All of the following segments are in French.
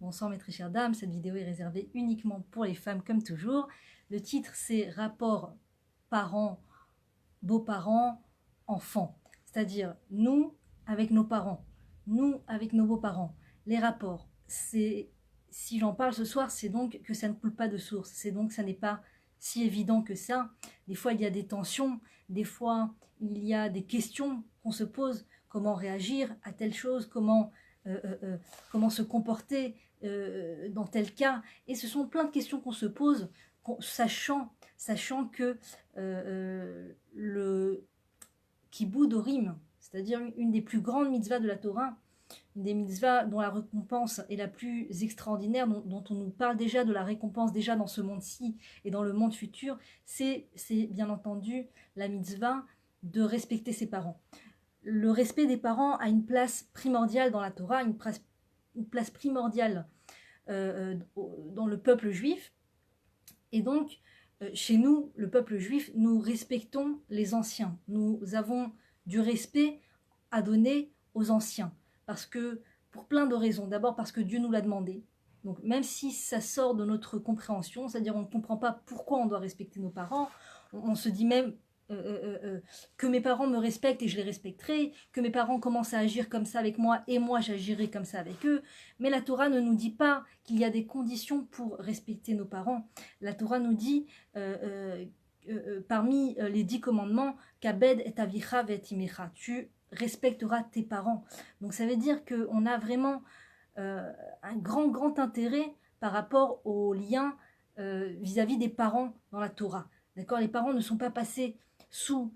Bonsoir mes très chères dames, cette vidéo est réservée uniquement pour les femmes comme toujours. Le titre c'est rapport parents, beaux-parents, enfants. C'est-à-dire nous avec nos parents, nous avec nos beaux-parents. Les rapports, c'est, si j'en parle ce soir, c'est donc que ça ne coule pas de source. C'est donc que ça n'est pas si évident que ça. Des fois il y a des tensions, des fois il y a des questions qu'on se pose. Comment réagir à telle chose, comment se comporter dans tel cas. Et ce sont plein de questions qu'on se pose, sachant que le kiboud orim, c'est-à-dire une des plus grandes mitzvahs de la Torah, une des mitzvahs dont la récompense est la plus extraordinaire, dont on nous parle déjà de la récompense déjà dans ce monde-ci et dans le monde futur, c'est bien entendu la mitzvah de respecter ses parents. Le respect des parents a une place primordiale dans la Torah, une place primordiale dans le peuple juif. Et donc, chez nous, le peuple juif, nous respectons les anciens. Nous avons du respect à donner aux anciens. Parce que, pour plein de raisons. D'abord parce que Dieu nous l'a demandé. Donc, même si ça sort de notre compréhension, c'est-à-dire on ne comprend pas pourquoi on doit respecter nos parents, on se dit même que mes parents me respectent et je les respecterai, que mes parents commencent à agir comme ça avec moi et moi j'agirai comme ça avec eux. Mais la Torah ne nous dit pas qu'il y a des conditions pour respecter nos parents. La Torah nous dit parmi les 10 commandements, Kabed et avicha et imecha, tu respecteras tes parents. Donc ça veut dire qu'on a vraiment un grand intérêt par rapport au lien vis-à-vis des parents dans la Torah. D'accord, les parents ne sont pas passés sous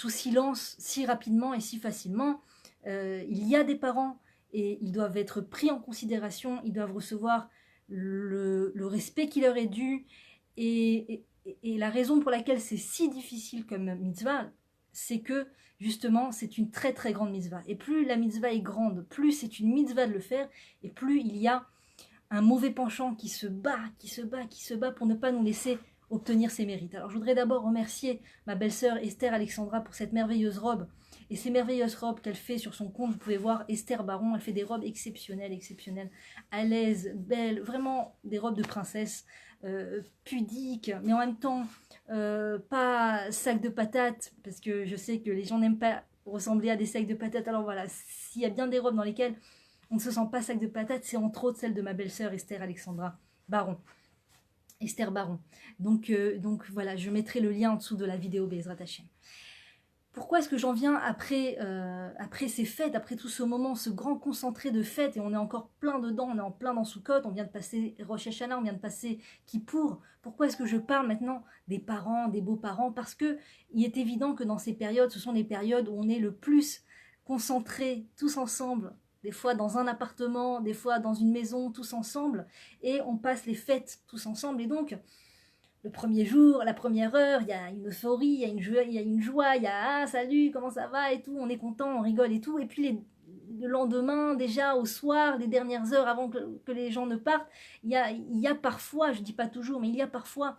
silence si rapidement et si facilement. Il y a des parents et ils doivent être pris en considération, ils doivent recevoir le respect qui leur est dû. Et la raison pour laquelle c'est si difficile comme mitzvah, c'est que justement c'est une très grande mitzvah. Et plus la mitzvah est grande, plus c'est une mitzvah de le faire, et plus il y a un mauvais penchant qui se bat pour ne pas nous laisser obtenir ses mérites. Alors je voudrais d'abord remercier ma belle-sœur Esther Alexandra pour cette merveilleuse robe et ces merveilleuses robes qu'elle fait sur son compte. Vous pouvez voir Esther Baron, elle fait des robes exceptionnelles, à l'aise, belles, vraiment des robes de princesse, pudiques, mais en même temps pas sac de patates, parce que je sais que les gens n'aiment pas ressembler à des sacs de patates. Alors voilà, s'il y a bien des robes dans lesquelles on ne se sent pas sac de patates, c'est entre autres celle de ma belle-sœur Esther Alexandra Baron. Esther Baron. Donc voilà, je mettrai le lien en dessous de la vidéo Bezrat Hashem. Pourquoi est-ce que j'en viens après ces fêtes, après tout ce moment, ce grand concentré de fêtes, et on est encore plein dedans, on est en plein dans Sukkot, on vient de passer Rosh Hashanah, on vient de passer Kippour. Pourquoi est-ce que je parle maintenant des parents, des beaux-parents? Parce que il est évident que dans ces périodes, ce sont les périodes où on est le plus concentrés tous ensemble, des fois dans un appartement, des fois dans une maison, tous ensemble, et on passe les fêtes tous ensemble. Et donc, le premier jour, la première heure, il y a une euphorie, il y a une joie, il y a « Ah, salut, comment ça va ?» et tout, on est content, on rigole et tout. Et puis le lendemain, déjà au soir, les dernières heures avant que les gens ne partent, il y a parfois, je dis pas toujours, mais il y a parfois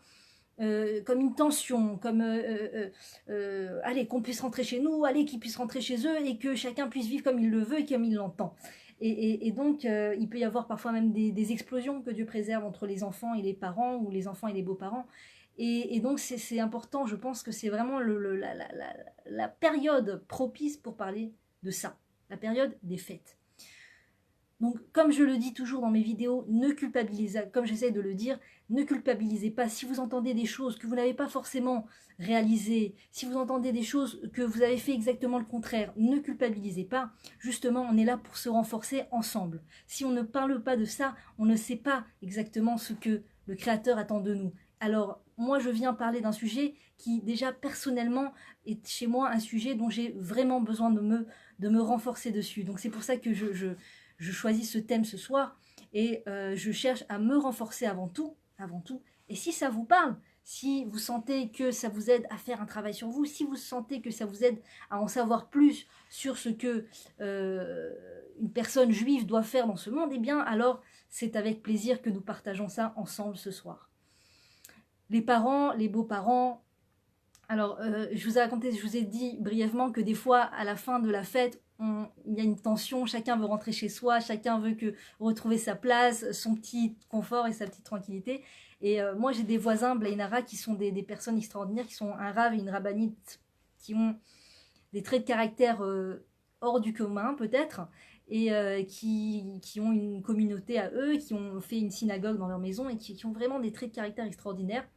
comme une tension, comme allez, qu'on puisse rentrer chez nous, allez, qu'ils puissent rentrer chez eux et que chacun puisse vivre comme il le veut et comme il l'entend. Et donc, il peut y avoir parfois même des explosions, que Dieu préserve, entre les enfants et les parents, ou les enfants et les beaux-parents. Et donc, c'est important, je pense que c'est vraiment la période propice pour parler de ça, la période des fêtes. Donc, comme je le dis toujours dans mes vidéos, ne culpabilisez, comme j'essaie de le dire, ne culpabilisez pas. Si vous entendez des choses que vous n'avez pas forcément réalisées, si vous entendez des choses que vous avez fait exactement le contraire, ne culpabilisez pas. Justement, on est là pour se renforcer ensemble. Si on ne parle pas de ça, on ne sait pas exactement ce que le Créateur attend de nous. Alors, moi, je viens parler d'un sujet qui, déjà, personnellement, est chez moi un sujet dont j'ai vraiment besoin de me renforcer dessus. Donc, c'est pour ça que je choisis ce thème ce soir et je cherche à me renforcer avant tout. Et si ça vous parle, si vous sentez que ça vous aide à faire un travail sur vous, si vous sentez que ça vous aide à en savoir plus sur ce que une personne juive doit faire dans ce monde, eh bien alors c'est avec plaisir que nous partageons ça ensemble ce soir. Les parents, les beaux-parents. Alors, je vous ai dit brièvement que des fois, à la fin de la fête, il y a une tension, chacun veut rentrer chez soi, chacun veut retrouver sa place, son petit confort et sa petite tranquillité. Et moi, j'ai des voisins, Blainara, qui sont des personnes extraordinaires, qui sont un rave et une rabbinite, qui ont des traits de caractère hors du commun, peut-être, et qui ont une communauté à eux, qui ont fait une synagogue dans leur maison, et qui ont vraiment des traits de caractère extraordinaires.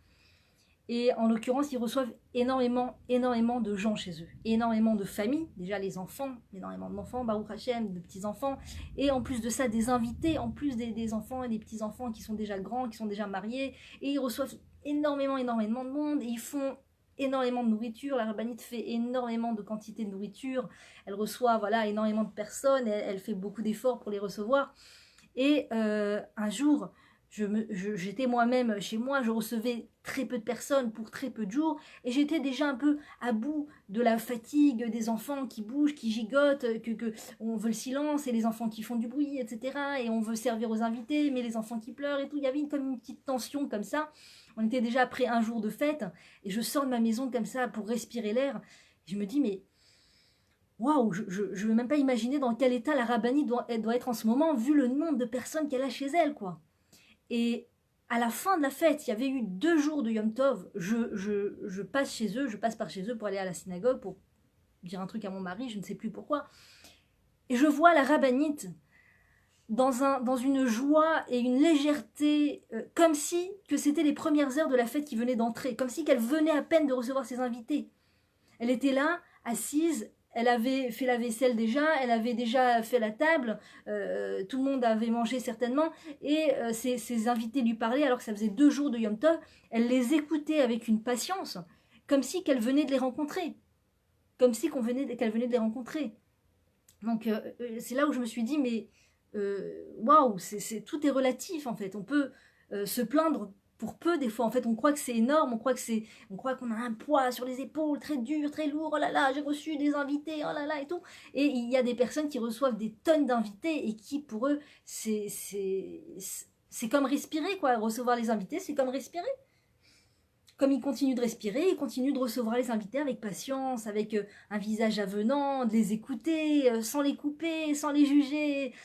Et en l'occurrence, ils reçoivent énormément de gens chez eux. Énormément de familles, déjà les enfants, énormément d'enfants, Baruch Hashem, de petits-enfants. Et en plus de ça, des invités, en plus des enfants et des petits-enfants qui sont déjà grands, qui sont déjà mariés. Et ils reçoivent énormément de monde. Et ils font énormément de nourriture. La rabbinite fait énormément de quantité de nourriture. Elle reçoit énormément de personnes. Elle fait beaucoup d'efforts pour les recevoir. Et un jour, j'étais moi-même chez moi, je recevais très peu de personnes pour très peu de jours, et j'étais déjà un peu à bout de la fatigue des enfants qui bougent, qui gigotent, on veut le silence, et les enfants qui font du bruit, etc. Et on veut servir aux invités, mais les enfants qui pleurent et tout. Il y avait comme une petite tension comme ça. On était déjà après un jour de fête, et je sors de ma maison comme ça pour respirer l'air. Je me dis, mais waouh, je ne veux même pas imaginer dans quel état la rabbinite doit être en ce moment, vu le nombre de personnes qu'elle a chez elle, quoi. Et à la fin de la fête, il y avait eu 2 jours de Yom Tov, je passe chez eux, je passe par chez eux pour aller à la synagogue, pour dire un truc à mon mari, je ne sais plus pourquoi. Et je vois la rabbinite dans une joie et une légèreté, comme si que c'était les premières heures de la fête qui venaient d'entrer, comme si qu'elle venait à peine de recevoir ses invités. Elle était là, assise, elle avait fait la vaisselle déjà, elle avait déjà fait la table, tout le monde avait mangé certainement, et ses invités lui parlaient alors que ça faisait 2 jours de Yom Tov. Elle les écoutait avec une patience, comme si qu'elle venait de les rencontrer, comme si qu'elle venait de les rencontrer. Donc c'est là où je me suis dit, mais waouh, tout est relatif en fait. On peut se plaindre pour peu des fois. En fait, on croit que c'est énorme, on croit qu'on a un poids sur les épaules très dur, très lourd. Oh là là, j'ai reçu des invités, oh là là et tout. Et il y a des personnes qui reçoivent des tonnes d'invités et qui pour eux c'est comme respirer quoi. Recevoir les invités, c'est comme respirer. Comme ils continuent de respirer, ils continuent de recevoir les invités avec patience, avec un visage avenant, de les écouter, sans les couper, sans les juger,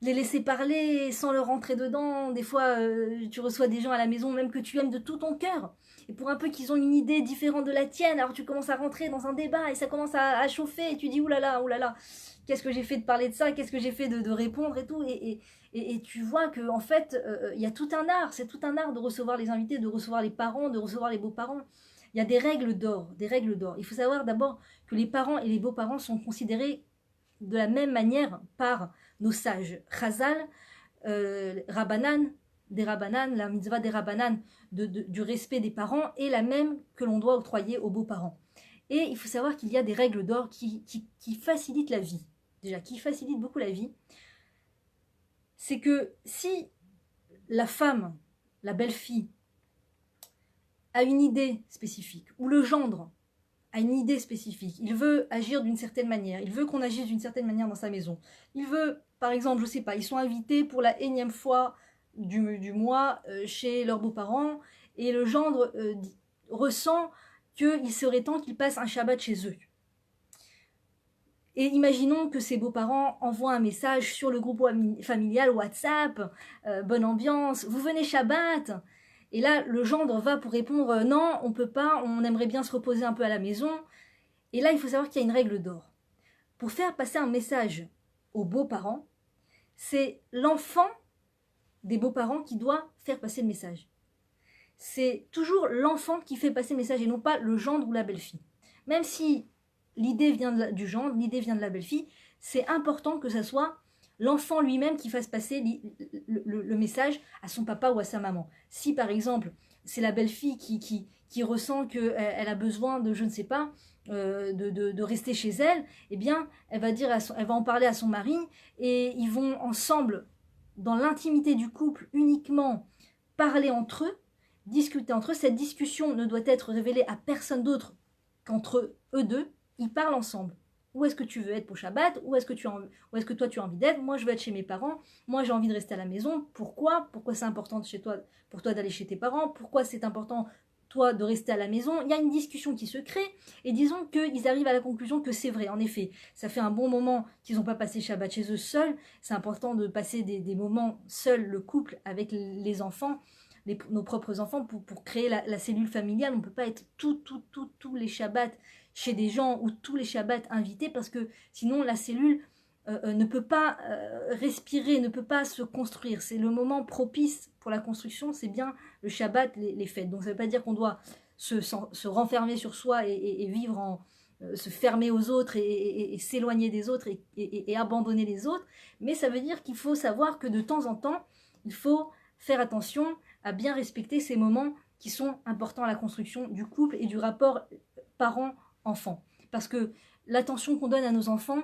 les laisser parler sans leur rentrer dedans. Des fois, tu reçois des gens à la maison, même que tu aimes de tout ton cœur. Et pour un peu qu'ils ont une idée différente de la tienne, alors tu commences à rentrer dans un débat et ça commence à chauffer. Et tu dis, oulala, qu'est-ce que j'ai fait de parler de ça? Qu'est-ce que j'ai fait de répondre et tout. Et tu vois qu'en fait, il y a tout un art. C'est tout un art de recevoir les invités, de recevoir les parents, de recevoir les beaux-parents. Il y a des règles d'or, des règles d'or. Il faut savoir d'abord que les parents et les beaux-parents sont considérés de la même manière par nos sages. Chazal, Rabbanan, des Rabbanan, la mitzvah des Rabbanan du respect des parents est la même que l'on doit octroyer aux beaux-parents. Et il faut savoir qu'il y a des règles d'or qui facilitent la vie. Déjà, qui facilitent beaucoup la vie. C'est que si la femme, la belle-fille, a une idée spécifique, ou le gendre a une idée spécifique, il veut agir d'une certaine manière, il veut qu'on agisse d'une certaine manière dans sa maison, il veut, par exemple, je sais pas, ils sont invités pour la énième fois du mois chez leurs beaux-parents, et le gendre ressent qu'il serait temps qu'il passe un Shabbat chez eux. Et imaginons que ces beaux-parents envoient un message sur le groupe familial WhatsApp, bonne ambiance, vous venez Shabbat. Et là, le gendre va pour répondre non, on peut pas, on aimerait bien se reposer un peu à la maison. Et là, il faut savoir qu'il y a une règle d'or. Pour faire passer un message aux beaux-parents, c'est l'enfant des beaux-parents qui doit faire passer le message. C'est toujours l'enfant qui fait passer le message et non pas le gendre ou la belle-fille. Même si l'idée vient du gendre, l'idée vient de la belle-fille, c'est important que ce soit l'enfant lui-même qui fasse passer le message à son papa ou à sa maman. Si par exemple, c'est la belle-fille qui ressent qu'elle a besoin de, je ne sais pas, de rester chez elle, eh bien, elle va en parler à son mari et ils vont ensemble, dans l'intimité du couple, uniquement parler entre eux, discuter entre eux. Cette discussion ne doit être révélée à personne d'autre qu'entre eux deux. Ils parlent ensemble. Où est-ce que tu veux être pour Shabbat? Où est-ce que toi tu as envie d'être? Moi je veux être chez mes parents. Moi j'ai envie de rester à la maison. Pourquoi c'est important pour toi d'aller chez tes parents? Pourquoi c'est important toi de rester à la maison. Il y a une discussion qui se crée et disons qu'ils arrivent à la conclusion que c'est vrai. En effet, ça fait un bon moment qu'ils n'ont pas passé Shabbat chez eux seuls. C'est important de passer des moments seuls, le couple, avec les enfants, nos propres enfants, pour créer la cellule familiale. On ne peut pas être tous les Shabbats chez des gens ou tous les Shabbats invités parce que sinon la cellule ne peut pas respirer, ne peut pas se construire. C'est le moment propice pour la construction, c'est bien le Shabbat, les fêtes. Donc ça ne veut pas dire qu'on doit se renfermer sur soi et vivre se fermer aux autres et s'éloigner des autres et abandonner les autres, mais ça veut dire qu'il faut savoir que de temps en temps, il faut faire attention à bien respecter ces moments qui sont importants à la construction du couple et du rapport parent-enfant. Parce que l'attention qu'on donne à nos enfants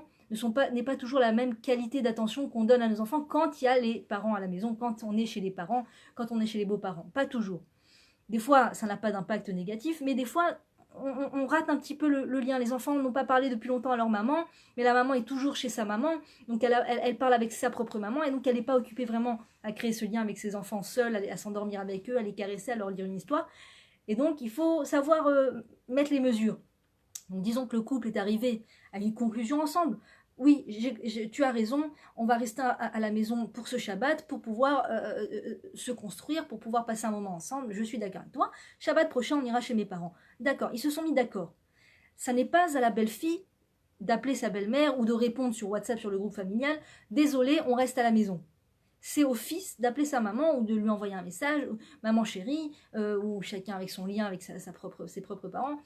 n'est pas toujours la même qualité d'attention qu'on donne à nos enfants quand il y a les parents à la maison, quand on est chez les parents, quand on est chez les beaux-parents. Pas toujours. Des fois, ça n'a pas d'impact négatif, mais des fois, on rate un petit peu le lien. Les enfants n'ont pas parlé depuis longtemps à leur maman, mais la maman est toujours chez sa maman, donc elle parle avec sa propre maman, et donc elle n'est pas occupée vraiment à créer ce lien avec ses enfants seuls, à s'endormir avec eux, à les caresser, à leur lire une histoire. Et donc, il faut savoir mettre les mesures. Donc, disons que le couple est arrivé à une conclusion ensemble. Oui, tu as raison, on va rester à la maison pour ce Shabbat, pour pouvoir se construire, pour pouvoir passer un moment ensemble. Je suis d'accord avec toi. Shabbat prochain, on ira chez mes parents. D'accord, ils se sont mis d'accord. Ça n'est pas à la belle-fille d'appeler sa belle-mère ou de répondre sur WhatsApp sur le groupe familial. Désolé, on reste à la maison. C'est au fils d'appeler sa maman ou de lui envoyer un message, maman chérie, ou chacun avec son lien avec ses propres parents.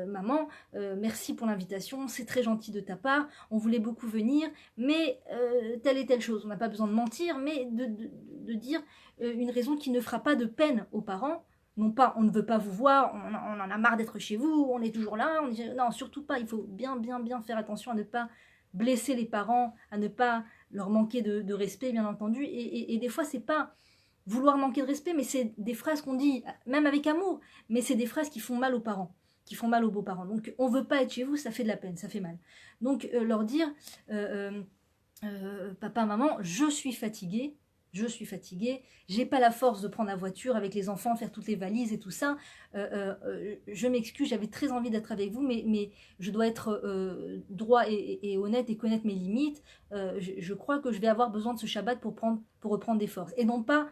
Maman, merci pour l'invitation, c'est très gentil de ta part, on voulait beaucoup venir, mais telle et telle chose. On n'a pas besoin de mentir, mais de dire une raison qui ne fera pas de peine aux parents. Non pas, on ne veut pas vous voir, on en a marre d'être chez vous, on est toujours là. Non, surtout pas, il faut bien faire attention à ne pas blesser les parents, à ne pas leur manquer de respect, bien entendu. Et des fois, c'est pas vouloir manquer de respect, mais c'est des phrases qu'on dit, même avec amour, mais c'est des phrases qui font mal aux parents, qui font mal aux beaux-parents. Donc, on veut pas être chez vous, ça fait de la peine, ça fait mal. Donc, leur dire, papa, maman, je suis fatiguée, j'ai pas la force de prendre la voiture avec les enfants, faire toutes les valises et tout ça. Je m'excuse, j'avais très envie d'être avec vous, mais je dois être droit et honnête et connaître mes limites. Je crois que je vais avoir besoin de ce Shabbat pour reprendre des forces. Et non pas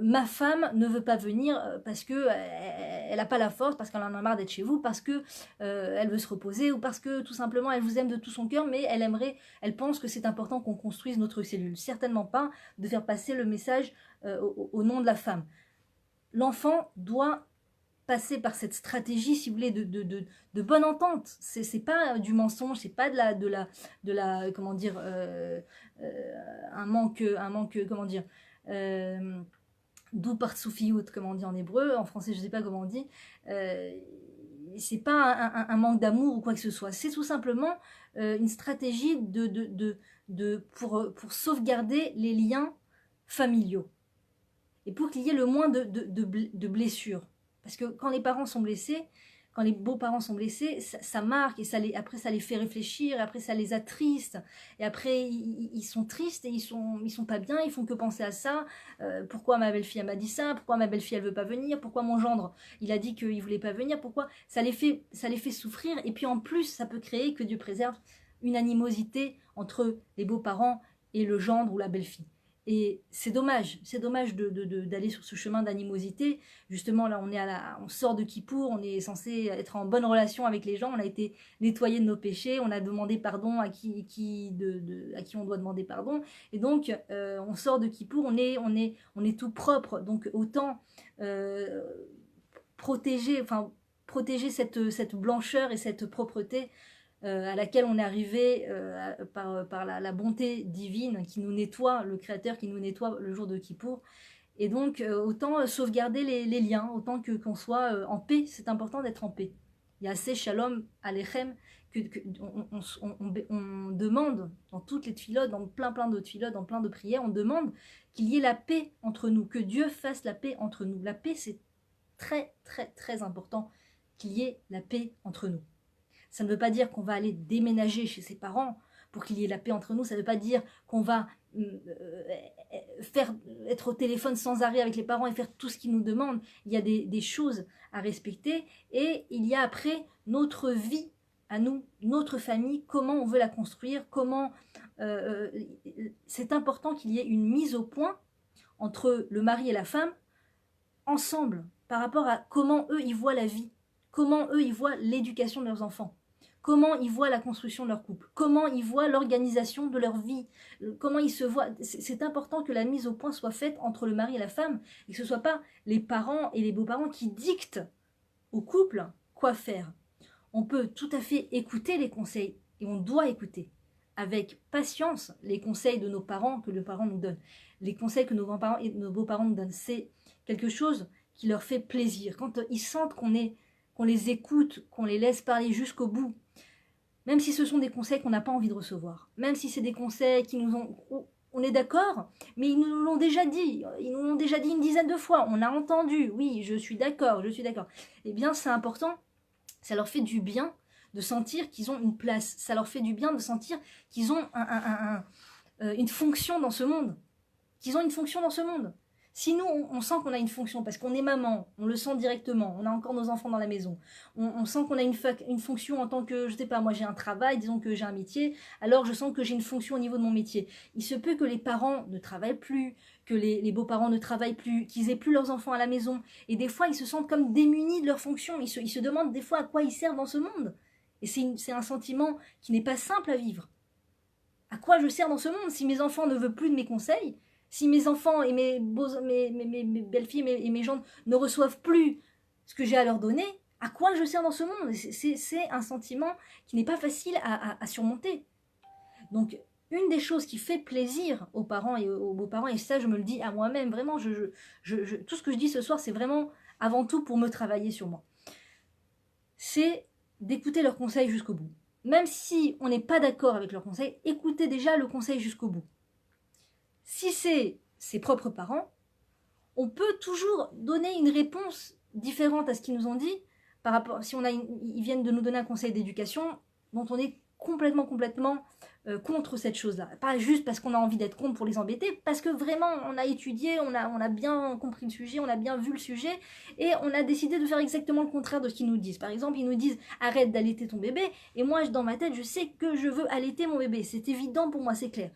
ma femme ne veut pas venir parce que elle n'a pas la force, parce qu'elle en a marre d'être chez vous, parce que elle veut se reposer, ou parce que tout simplement elle vous aime de tout son cœur, mais elle pense que c'est important qu'on construise notre cellule. Certainement pas de faire passer le message au nom de la femme. L'enfant doit passer par cette stratégie, si vous voulez, de bonne entente. C'est pas du mensonge, c'est pas de la comment dire, un manque, comment dire, d'où par soufiout, comme on dit en hébreu, en français je sais pas comment on dit, c'est pas un manque d'amour ou quoi que ce soit, c'est tout simplement une stratégie pour sauvegarder les liens familiaux et pour qu'il y ait le moins de blessures. Parce que quand les parents sont blessés, quand les beaux-parents sont blessés, ça marque et après ça les fait réfléchir, et après ça les attriste, et après ils sont tristes et ils sont pas bien, ils font que penser à ça. Pourquoi ma belle-fille elle m'a dit ça? Pourquoi ma belle-fille elle veut pas venir? Pourquoi mon gendre il a dit qu'il voulait pas venir? Pourquoi? Ça les fait souffrir, et puis en plus ça peut créer, que Dieu préserve, une animosité entre les beaux-parents et le gendre ou la belle-fille. Et c'est dommage d'aller sur ce chemin d'animosité. Justement, là, on sort de Kippour, on est censé être en bonne relation avec les gens, on a été nettoyé de nos péchés, on a demandé pardon à qui on doit demander pardon. Et donc, on sort de Kippour, on est tout propre. Donc, autant protéger cette blancheur et cette propreté à laquelle on est arrivé par la bonté divine qui nous nettoie, le Créateur qui nous nettoie le jour de Kippour. Et donc, autant sauvegarder les liens, autant qu'on soit en paix. C'est important d'être en paix. Il y a assez shalom alechem on demande dans toutes les tfilotes, dans plein d'autres tfilotes, dans plein de prières, on demande qu'il y ait la paix entre nous, que Dieu fasse la paix entre nous. La paix, c'est très, très, très important qu'il y ait la paix entre nous. Ça ne veut pas dire qu'on va aller déménager chez ses parents pour qu'il y ait la paix entre nous. Ça ne veut pas dire qu'on va être au téléphone sans arrêt avec les parents et faire tout ce qu'ils nous demandent. Il y a des choses à respecter et il y a après notre vie à nous, notre famille, comment on veut la construire, c'est important qu'il y ait une mise au point entre le mari et la femme ensemble par rapport à comment eux ils voient la vie, comment eux ils voient l'éducation de leurs enfants, comment ils voient la construction de leur couple, comment ils voient l'organisation de leur vie, comment ils se voient. C'est important que la mise au point soit faite entre le mari et la femme et que ce ne soit pas les parents et les beaux-parents qui dictent au couple quoi faire. On peut tout à fait écouter les conseils et on doit écouter avec patience les conseils de nos parents que les parents nous donnent. Les conseils que nos grands-parents et nos beaux-parents nous donnent, c'est quelque chose qui leur fait plaisir. Quand ils sentent qu'on les écoute, qu'on les laisse parler jusqu'au bout, même si ce sont des conseils qu'on n'a pas envie de recevoir, même si c'est des conseils qui nous ont... On est d'accord, mais ils nous l'ont déjà dit. Ils nous l'ont déjà dit une dizaine de fois. On a entendu. Oui, je suis d'accord, je suis d'accord. Eh bien, c'est important. Ça leur fait du bien de sentir qu'ils ont une place. Ça leur fait du bien de sentir qu'ils ont une fonction dans ce monde. Qu'ils ont une fonction dans ce monde. Si nous, on sent qu'on a une fonction, parce qu'on est maman, on le sent directement, on a encore nos enfants dans la maison, on sent qu'on a une fonction en tant que, je sais pas, moi j'ai un travail, disons que j'ai un métier, alors je sens que j'ai une fonction au niveau de mon métier. Il se peut que les parents ne travaillent plus, que les beaux-parents ne travaillent plus, qu'ils aient plus leurs enfants à la maison, et des fois ils se sentent comme démunis de leur fonction, ils se demandent des fois à quoi ils servent dans ce monde. Et c'est un sentiment qui n'est pas simple à vivre. À quoi je sers dans ce monde si mes enfants ne veulent plus de mes conseils? Si mes enfants et mes belles-filles et mes gendres ne reçoivent plus ce que j'ai à leur donner, à quoi je sers dans ce monde? C'est un sentiment qui n'est pas facile à surmonter. Donc, une des choses qui fait plaisir aux parents et aux beaux-parents, et ça je me le dis à moi-même, vraiment, tout ce que je dis ce soir, c'est vraiment avant tout pour me travailler sur moi. C'est d'écouter leurs conseils jusqu'au bout. Même si on n'est pas d'accord avec leurs conseils, écoutez déjà le conseil jusqu'au bout. Si c'est ses propres parents, on peut toujours donner une réponse différente à ce qu'ils nous ont dit, par rapport, si ils viennent de nous donner un conseil d'éducation dont on est complètement contre cette chose-là. Pas juste parce qu'on a envie d'être contre pour les embêter, parce que vraiment on a étudié, on a bien compris le sujet, on a bien vu le sujet, et on a décidé de faire exactement le contraire de ce qu'ils nous disent. Par exemple, ils nous disent arrête d'allaiter ton bébé, et moi dans ma tête je sais que je veux allaiter mon bébé, c'est évident pour moi, c'est clair.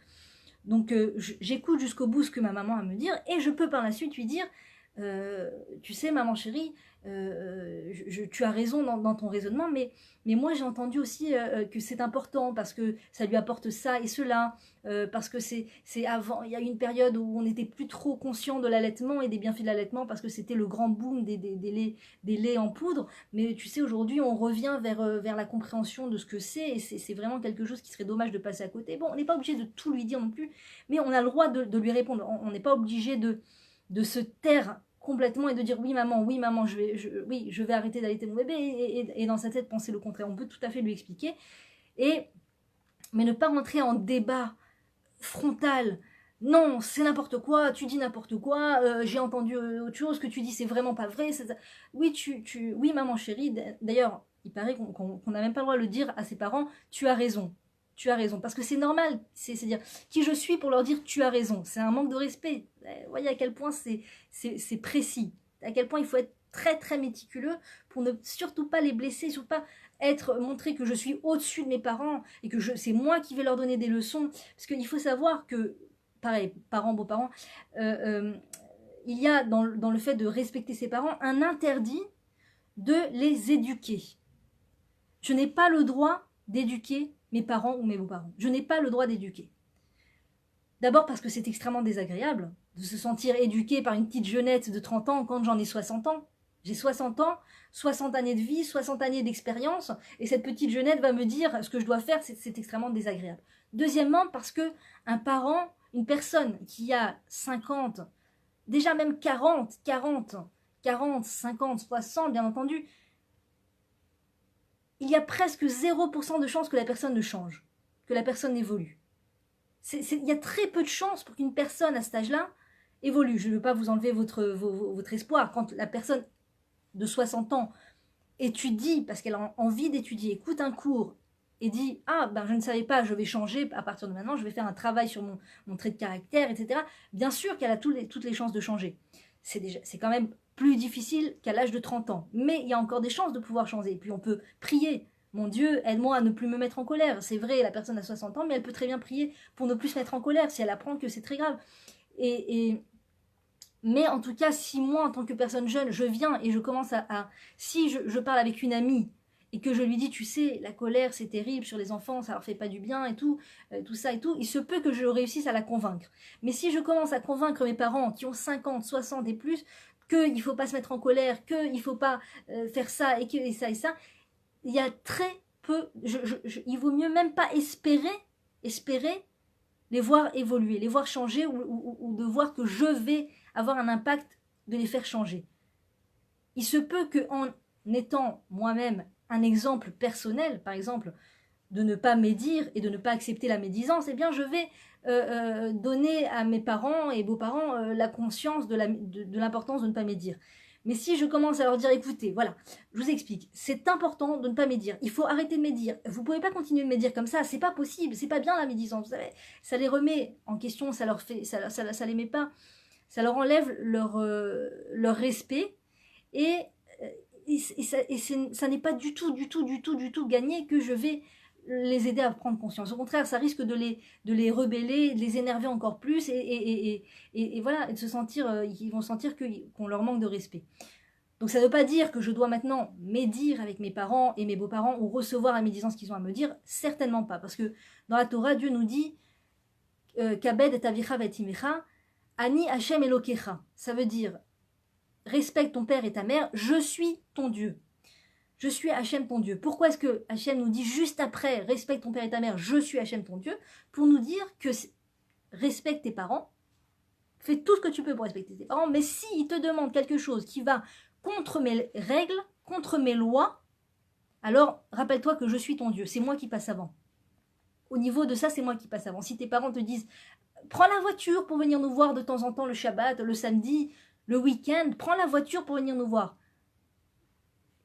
Donc j'écoute jusqu'au bout ce que ma maman a à me dire et je peux par la suite lui dire tu sais maman chérie, tu as raison dans ton raisonnement, mais moi j'ai entendu aussi que c'est important parce que ça lui apporte ça et cela, parce que c'est avant, il y a eu une période où on n'était plus trop conscient de l'allaitement et des bienfaits de l'allaitement parce que c'était le grand boom des laits en poudre, mais tu sais aujourd'hui on revient vers la compréhension de ce que c'est et c'est vraiment quelque chose qui serait dommage de passer à côté. Bon, on n'est pas obligé de tout lui dire non plus, mais on a le droit de lui répondre, on n'est pas obligé de se taire complètement et de dire oui maman je vais arrêter d'allaiter mon bébé et dans sa tête penser le contraire. On peut tout à fait lui expliquer, mais ne pas rentrer en débat frontal. Non, c'est n'importe quoi, tu dis n'importe quoi, j'ai entendu autre chose, ce que tu dis c'est vraiment pas vrai. Oui, oui maman chérie, d'ailleurs il paraît qu'on n'a même pas le droit de le dire à ses parents, tu as raison. Tu as raison, parce que c'est normal, c'est-à-dire qui je suis pour leur dire tu as raison. C'est un manque de respect. Vous voyez à quel point c'est précis, à quel point il faut être très très méticuleux pour ne surtout pas les blesser, surtout pas montrer que je suis au-dessus de mes parents et que c'est moi qui vais leur donner des leçons. Parce qu'il faut savoir que, pareil, parents, beaux-parents, il y a dans le fait de respecter ses parents un interdit de les éduquer. Je n'ai pas le droit d'éduquer mes parents ou mes beaux-parents. Je n'ai pas le droit d'éduquer. D'abord parce que c'est extrêmement désagréable de se sentir éduqué par une petite jeunette de 30 ans quand j'en ai 60 ans. J'ai 60 ans, 60 années de vie, 60 années d'expérience, et cette petite jeunette va me dire ce que je dois faire, c'est extrêmement désagréable. Deuxièmement, parce que un parent, une personne qui a 50, déjà même 40, 50, 60, bien entendu, il y a presque 0% de chances que la personne ne change, que la personne évolue. Il y a très peu de chances pour qu'une personne à cet âge-là évolue. Je ne veux pas vous enlever votre espoir. Quand la personne de 60 ans étudie, parce qu'elle a envie d'étudier, écoute un cours, et dit « Ah, ben je ne savais pas, je vais changer à partir de maintenant, je vais faire un travail sur mon trait de caractère, etc. » Bien sûr qu'elle a toutes les chances de changer. C'est quand même plus difficile qu'à l'âge de 30 ans. Mais il y a encore des chances de pouvoir changer. Et puis on peut prier. Mon Dieu, aide-moi à ne plus me mettre en colère. C'est vrai, la personne a 60 ans, mais elle peut très bien prier pour ne plus se mettre en colère si elle apprend que c'est très grave. Mais en tout cas, si moi, en tant que personne jeune, je viens et je commence si je parle avec une amie et que je lui dis, tu sais, la colère, c'est terrible sur les enfants, ça leur fait pas du bien et tout ça et tout, il se peut que je réussisse à la convaincre. Mais si je commence à convaincre mes parents qui ont 50, 60 et plus, qu'il ne faut pas se mettre en colère, qu'il ne faut pas faire ça et ça et ça, il y a très peu, il vaut mieux même pas espérer les voir évoluer, les voir changer ou de voir que je vais avoir un impact de les faire changer. Il se peut qu'en étant moi-même un exemple personnel, par exemple, de ne pas médire et de ne pas accepter la médisance, eh bien je vais donner à mes parents et beaux-parents la conscience de l'importance de ne pas médire. Mais si je commence à leur dire, écoutez, voilà, je vous explique, c'est important de ne pas médire, il faut arrêter de médire, vous pouvez pas continuer de médire comme ça, c'est pas possible, c'est pas bien la médisance, vous savez, ça les remet en question, ça les met pas, ça leur enlève leur respect et ça n'est pas du tout gagné que je vais les aider à prendre conscience. Au contraire, ça risque de les rebeller, de les énerver encore plus et voilà, et de se sentir, ils vont sentir qu'on leur manque de respect. Donc ça ne veut pas dire que je dois maintenant médire avec mes parents et mes beaux-parents ou recevoir la médisance qu'ils ont à me dire, certainement pas. Parce que dans la Torah, Dieu nous dit Kabed et avicha vetimecha, Ani Hashem Elokecha. Ça veut dire respecte ton père et ta mère, je suis ton Dieu. Je suis Hachem ton Dieu. Pourquoi est-ce que Hachem nous dit juste après respecte ton père et ta mère, je suis Hachem ton Dieu? Pour nous dire que respecte tes parents, fais tout ce que tu peux pour respecter tes parents, mais s'ils te demandent quelque chose qui va contre mes règles, contre mes lois, alors rappelle-toi que je suis ton Dieu, c'est moi qui passe avant. Au niveau de ça, c'est moi qui passe avant. Si tes parents te disent prends la voiture pour venir nous voir de temps en temps le Shabbat, le samedi, le week-end, prends la voiture pour venir nous voir.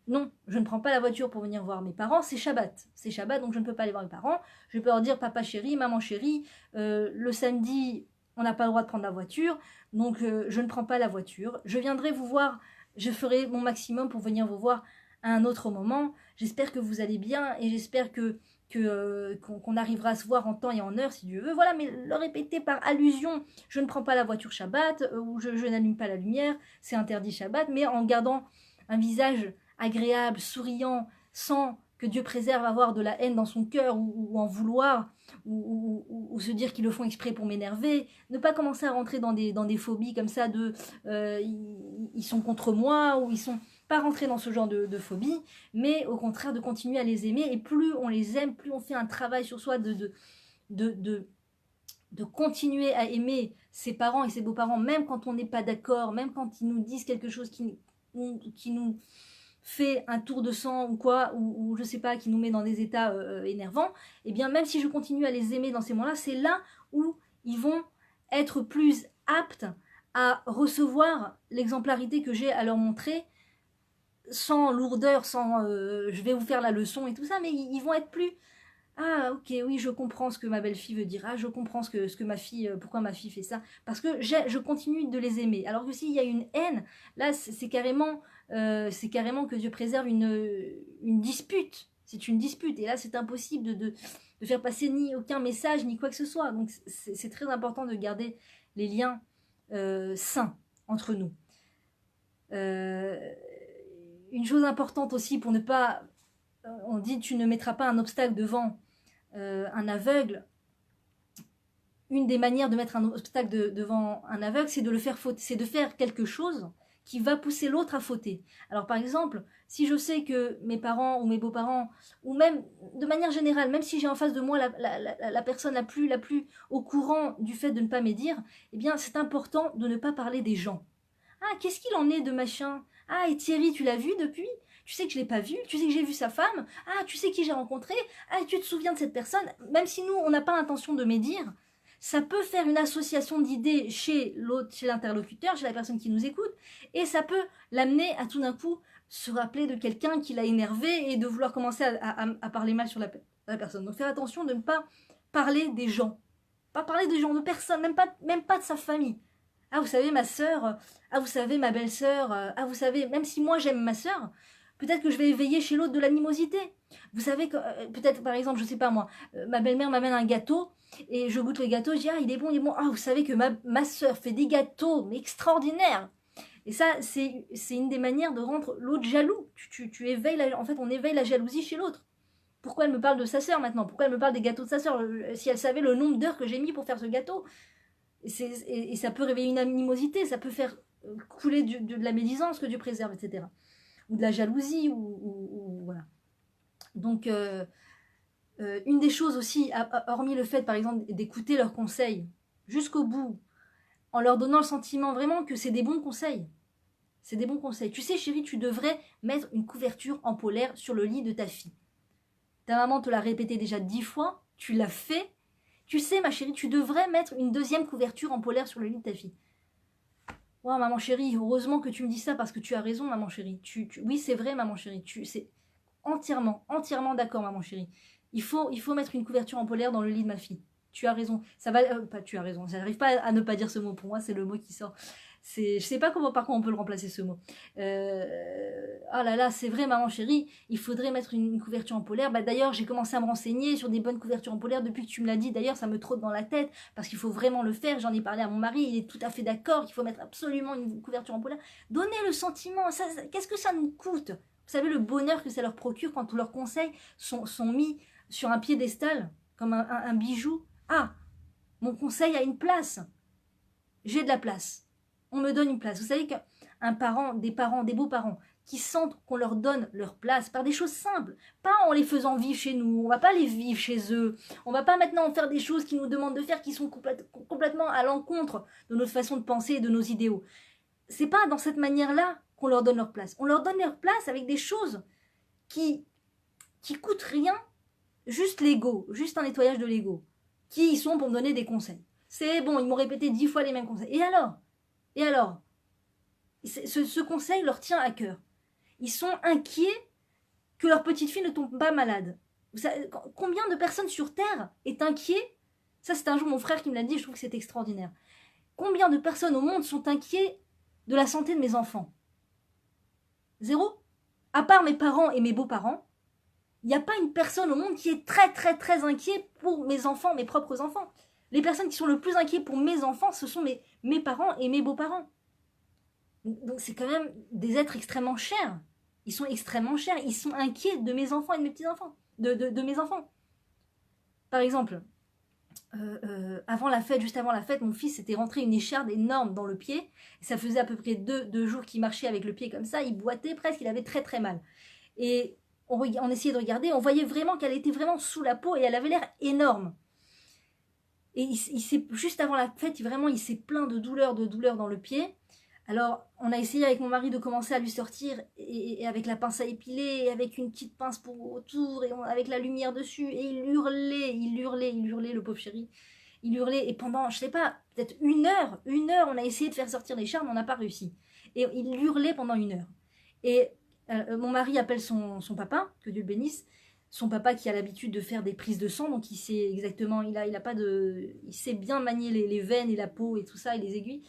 Non, je ne prends pas la voiture pour venir voir mes parents, c'est Shabbat. C'est Shabbat, donc je ne peux pas aller voir mes parents. Je peux leur dire, papa chéri, maman chérie, le samedi, on n'a pas le droit de prendre la voiture, donc je ne prends pas la voiture. Je viendrai vous voir, je ferai mon maximum pour venir vous voir à un autre moment. J'espère que vous allez bien et j'espère qu'on arrivera à se voir en temps et en heure si Dieu veut. Voilà, mais le répéter par allusion, je ne prends pas la voiture Shabbat, ou je n'allume pas la lumière, c'est interdit Shabbat, mais en gardant un visage agréable, souriant, sans que Dieu préserve avoir de la haine dans son cœur ou en vouloir, ou se dire qu'ils le font exprès pour m'énerver, ne pas commencer à rentrer dans des phobies comme ça de ils sont contre moi, ou ils sont pas rentrer dans ce genre de phobie, mais au contraire de continuer à les aimer, et plus on les aime, plus on fait un travail sur soi de continuer à aimer ses parents et ses beaux-parents, même quand on n'est pas d'accord, même quand ils nous disent quelque chose qui nous fait un tour de sang ou quoi, ou je sais pas, qui nous met dans des états énervants, et bien même si je continue à les aimer dans ces moments-là, c'est là où ils vont être plus aptes à recevoir l'exemplarité que j'ai à leur montrer, sans lourdeur, sans je vais vous faire la leçon et tout ça, mais ils vont être plus ah ok, oui, je comprends ce que ma belle-fille veut dire, ah je comprends ce que ma fille, pourquoi ma fille fait ça, parce que je continue de les aimer. Alors que s'il y a une haine, là c'est carrément que Dieu préserve une dispute, c'est une dispute, et là c'est impossible de faire passer ni aucun message, ni quoi que ce soit. Donc c'est très important de garder les liens sains entre nous. Une chose importante aussi pour ne pas... On dit tu ne mettras pas un obstacle devant un aveugle. Une des manières de mettre un obstacle devant un aveugle, c'est de le faire fauter, c'est de faire quelque chose qui va pousser l'autre à fauter. Alors par exemple, si je sais que mes parents ou mes beaux-parents, ou même de manière générale, même si j'ai en face de moi la personne la plus au courant du fait de ne pas médire, eh bien c'est important de ne pas parler des gens. Ah, qu'est-ce qu'il en est de machin? Ah, et Thierry, tu l'as vu depuis? Tu sais que je ne l'ai pas vu, tu sais que j'ai vu sa femme, ah, tu sais qui j'ai rencontré, ah, tu te souviens de cette personne, même si nous, on n'a pas l'intention de médire, ça peut faire une association d'idées chez l'autre, chez l'interlocuteur, chez la personne qui nous écoute, et ça peut l'amener à tout d'un coup se rappeler de quelqu'un qui l'a énervé et de vouloir commencer à parler mal sur à la personne. Donc faire attention de ne pas parler des gens. Pas parler des gens, de personne, même pas de sa famille. Ah, vous savez, ma sœur, ah, vous savez, ma belle-sœur, ah, vous savez, même si moi j'aime ma sœur, peut-être que je vais éveiller chez l'autre de l'animosité. Vous savez que, peut-être par exemple, je sais pas moi, ma belle-mère m'amène un gâteau, et je goûte le gâteau, je dis, ah, il est bon, il est bon. Ah, vous savez que ma sœur fait des gâteaux, mais extraordinaires. Et ça, c'est une des manières de rendre l'autre jaloux. Tu éveilles, en fait, on éveille la jalousie chez l'autre. Pourquoi elle me parle de sa sœur maintenant? Pourquoi elle me parle des gâteaux de sa sœur? Si elle savait le nombre d'heures que j'ai mis pour faire ce gâteau. Et ça peut réveiller une animosité, ça peut faire couler de la médisance que Dieu préserve, etc. Ou de la jalousie, voilà. Donc, une des choses aussi, hormis le fait, par exemple, d'écouter leurs conseils jusqu'au bout, en leur donnant le sentiment vraiment que c'est des bons conseils. C'est des bons conseils. Tu sais, chérie, tu devrais mettre une couverture en polaire sur le lit de ta fille. Ta maman te l'a répété déjà 10 fois, tu l'as fait. Tu sais, ma chérie, tu devrais mettre une deuxième couverture en polaire sur le lit de ta fille. Ouais, maman chérie, heureusement que tu me dis ça parce que tu as raison, maman chérie. Oui, c'est vrai, maman chérie. C'est entièrement d'accord, maman chérie. Il faut mettre une couverture en polaire dans le lit de ma fille. Tu as raison. Ça va, pas tu as raison. J'arrive pas à ne pas dire ce mot. Pour moi, c'est le mot qui sort. Je sais pas par quoi on peut le remplacer ce mot. Ah là là, c'est vrai, maman chérie, il faudrait mettre une couverture en polaire. Bah d'ailleurs, j'ai commencé à me renseigner sur des bonnes couvertures en polaire depuis que tu me l'as dit. D'ailleurs, ça me trotte dans la tête parce qu'il faut vraiment le faire. J'en ai parlé à mon mari, il est tout à fait d'accord qu'il faut mettre absolument une couverture en polaire. Donnez le sentiment. Qu'est-ce que ça nous coûte? Vous savez le bonheur que ça leur procure quand tous leurs conseils sont mis sur un piédestal comme un bijou. Ah, mon conseil a une place. J'ai de la place. On me donne une place. Vous savez qu'un parent, des beaux-parents, qui sentent qu'on leur donne leur place par des choses simples, pas en les faisant vivre chez nous, on va pas les vivre chez eux, on va pas maintenant faire des choses qu'ils nous demandent de faire qui sont complètement à l'encontre de notre façon de penser et de nos idéaux. C'est pas dans cette manière-là qu'on leur donne leur place. On leur donne leur place avec des choses qui coûtent rien, juste l'ego, juste un nettoyage de l'ego, qui y sont pour me donner des conseils. C'est bon, ils m'ont répété 10 fois les mêmes conseils. Et alors ce conseil leur tient à cœur. Ils sont inquiets que leur petite fille ne tombe pas malade. Combien de personnes sur Terre est inquiet? Ça, c'est un jour mon frère qui me l'a dit, je trouve que c'est extraordinaire. Combien de personnes au monde sont inquiets de la santé de mes enfants? Zéro. À part mes parents et mes beaux-parents, il n'y a pas une personne au monde qui est très très très inquiet pour mes enfants, mes propres enfants. Les personnes qui sont le plus inquiets pour mes enfants, ce sont mes parents et mes beaux-parents. Donc c'est quand même des êtres extrêmement chers. Ils sont extrêmement chers. Ils sont inquiets de mes enfants et de mes petits-enfants. De mes enfants. Par exemple, avant la fête, juste avant la fête, mon fils s'était rentré une écharde énorme dans le pied. Et ça faisait à peu près deux jours qu'il marchait avec le pied comme ça. Il boitait presque, il avait très très mal. Et on essayait de regarder, on voyait vraiment qu'elle était vraiment sous la peau et elle avait l'air énorme. Et juste avant la fête, il s'est plaint de douleur dans le pied. Alors, on a essayé avec mon mari de commencer à lui sortir et avec la pince à épiler, et avec une petite pince pour autour, et avec la lumière dessus, et il hurlait, le pauvre chéri. Il hurlait, et pendant, je sais pas, peut-être une heure, on a essayé de faire sortir les charmes, on n'a pas réussi. Et il hurlait pendant une heure. Et mon mari appelle son papa, que Dieu le bénisse, son papa qui a l'habitude de faire des prises de sang, donc il sait exactement, il sait bien manier les veines et la peau et tout ça, et les aiguilles.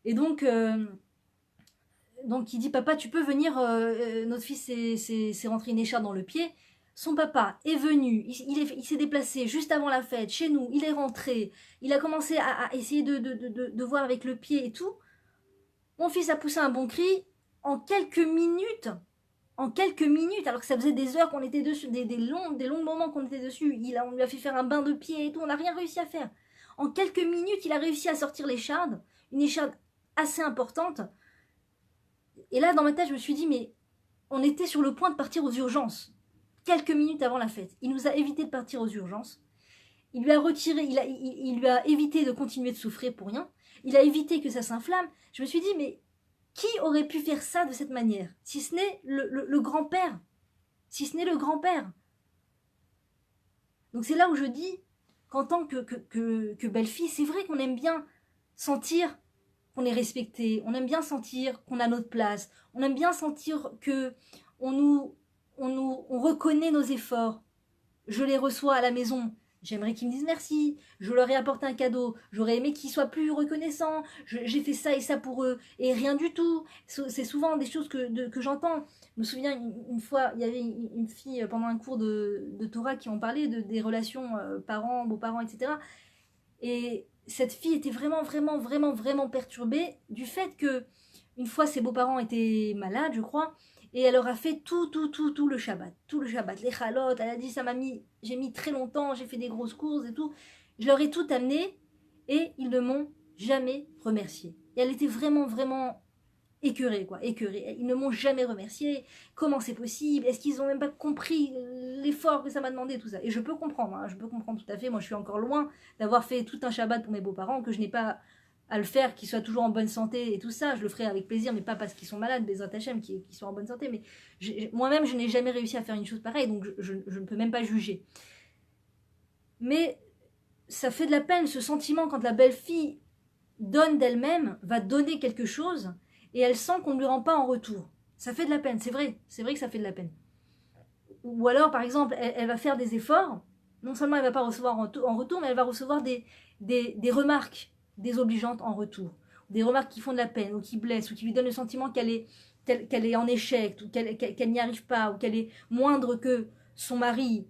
Et donc il dit, papa, tu peux venir, notre fils s'est rentré une écharpe dans le pied. Son papa est venu, il s'est déplacé juste avant la fête, chez nous, il est rentré, il a commencé à essayer de voir avec le pied et tout. Mon fils a poussé un bon cri, en quelques minutes, alors que ça faisait des heures qu'on était dessus, des longs moments qu'on était dessus, on lui a fait faire un bain de pied et tout, on n'a rien réussi à faire. En quelques minutes, il a réussi à sortir l'écharde, une écharde assez importante. Et là, dans ma tête, je me suis dit, mais on était sur le point de partir aux urgences, quelques minutes avant la fête. Il nous a évité de partir aux urgences. Il lui a retiré, il lui a évité de continuer de souffrir pour rien. Il a évité que ça s'inflamme. Je me suis dit, mais qui aurait pu faire ça de cette manière? Si ce n'est le grand-père. Si ce n'est le grand-père. Donc c'est là où je dis qu'en tant que belle-fille, c'est vrai qu'on aime bien sentir qu'on est respecté, on aime bien sentir qu'on a notre place, on aime bien sentir que on reconnaît nos efforts. je les reçois à la maison, j'aimerais qu'ils me disent merci, je leur ai apporté un cadeau, j'aurais aimé qu'ils soient plus reconnaissants, j'ai fait ça et ça pour eux, et rien du tout. C'est souvent des choses que j'entends. Je me souviens une fois, il y avait une fille pendant un cours de Torah qui en parlait des relations parents, beaux-parents, etc. Et cette fille était vraiment, vraiment, vraiment, vraiment perturbée du fait que une fois ses beaux-parents étaient malades, je crois, et elle leur a fait tout le Shabbat, les chalotes, elle a dit ça m'a mis, j'ai mis très longtemps, j'ai fait des grosses courses et tout, je leur ai tout amené et ils ne m'ont jamais remercié. Et elle était vraiment, vraiment écœurée, quoi, écœurée. Ils ne m'ont jamais remercié. Comment c'est possible? Est-ce qu'ils n'ont même pas compris l'effort que ça m'a demandé, tout ça? Et je peux comprendre, hein, je peux comprendre tout à fait. Moi, je suis encore loin d'avoir fait tout un Shabbat pour mes beaux-parents, que je n'ai pas à le faire, qu'ils soient toujours en bonne santé et tout ça. Je le ferai avec plaisir, mais pas parce qu'ils sont malades, Bezrat Hachem, qui sont en bonne santé. Mais moi-même, je n'ai jamais réussi à faire une chose pareille, donc je ne peux même pas juger. Mais ça fait de la peine, ce sentiment, quand la belle-fille donne d'elle-même, va donner quelque chose, et elle sent qu'on ne lui rend pas en retour. Ça fait de la peine, c'est vrai que ça fait de la peine. Ou alors, par exemple, elle va faire des efforts, non seulement elle ne va pas recevoir en retour, mais elle va recevoir des remarques désobligeantes en retour. Des remarques qui font de la peine, ou qui blessent, ou qui lui donnent le sentiment qu'elle est en échec, ou qu'elle n'y arrive pas, ou qu'elle est moindre que son mari,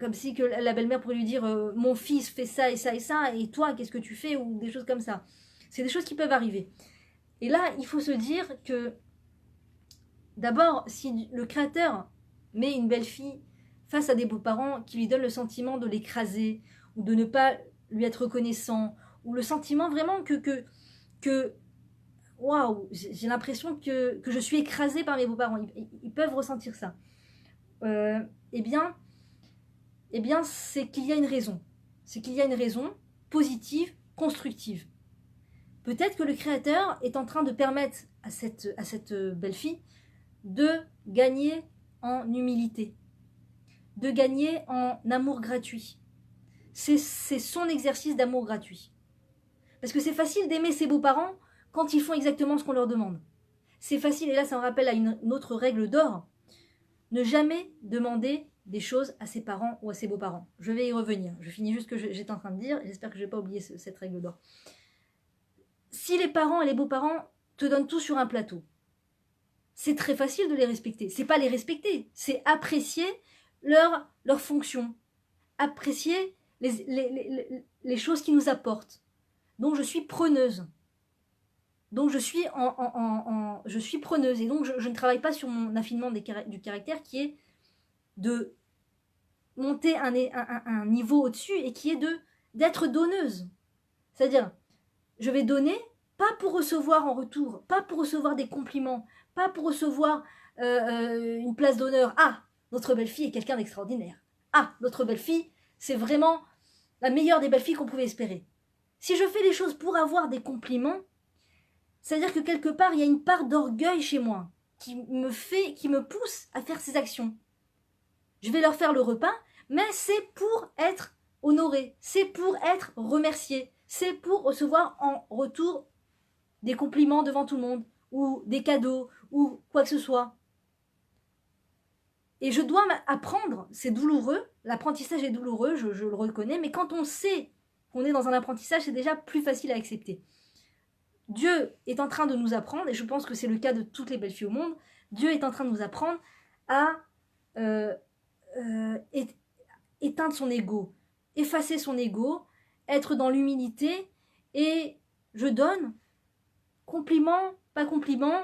comme si que la belle-mère pourrait lui dire mon fils fait ça et ça et ça, et toi, qu'est-ce que tu fais, ou des choses comme ça. C'est des choses qui peuvent arriver. Et là, il faut se dire que, d'abord, si le Créateur met une belle fille face à des beaux-parents qui lui donnent le sentiment de l'écraser, ou de ne pas lui être reconnaissant, ou le sentiment vraiment que waouh, j'ai l'impression que je suis écrasée par mes beaux-parents, ils peuvent ressentir ça. Eh bien, c'est qu'il y a une raison. C'est qu'il y a une raison positive, constructive. Peut-être que le Créateur est en train de permettre à cette belle-fille de gagner en humilité, de gagner en amour gratuit. C'est son exercice d'amour gratuit. Parce que c'est facile d'aimer ses beaux-parents quand ils font exactement ce qu'on leur demande. C'est facile, et là ça me rappelle à une autre règle d'or, ne jamais demander des choses à ses parents ou à ses beaux-parents. Je vais y revenir. Je finis juste ce que j'étais en train de dire, et j'espère que je n'ai pas oublié cette règle d'or. Si les parents et les beaux-parents te donnent tout sur un plateau, c'est très facile de les respecter. C'est pas les respecter, c'est apprécier leur fonction, apprécier les choses qu'ils nous apportent. Donc je suis preneuse. Donc je suis je suis preneuse, et donc je ne travaille pas sur mon affinement du caractère, qui est de monter un niveau au-dessus, et qui est d'être donneuse. C'est-à-dire, je vais donner, pas pour recevoir en retour, pas pour recevoir des compliments, pas pour recevoir une place d'honneur. Ah, notre belle-fille est quelqu'un d'extraordinaire. Ah, notre belle-fille, c'est vraiment la meilleure des belles-filles qu'on pouvait espérer. Si je fais les choses pour avoir des compliments, c'est-à-dire que quelque part, il y a une part d'orgueil chez moi qui me pousse à faire ces actions. Je vais leur faire le repas, mais c'est pour être honoré, c'est pour être remercié, c'est pour recevoir en retour des compliments devant tout le monde, ou des cadeaux, ou quoi que ce soit. Et je dois apprendre, c'est douloureux, l'apprentissage est douloureux, je le reconnais, mais quand on sait qu'on est dans un apprentissage, c'est déjà plus facile à accepter. Dieu est en train de nous apprendre, et je pense que c'est le cas de toutes les belles filles au monde, Dieu est en train de nous apprendre à éteindre son ego, effacer son ego, être dans l'humilité, et je donne, compliment, pas compliment,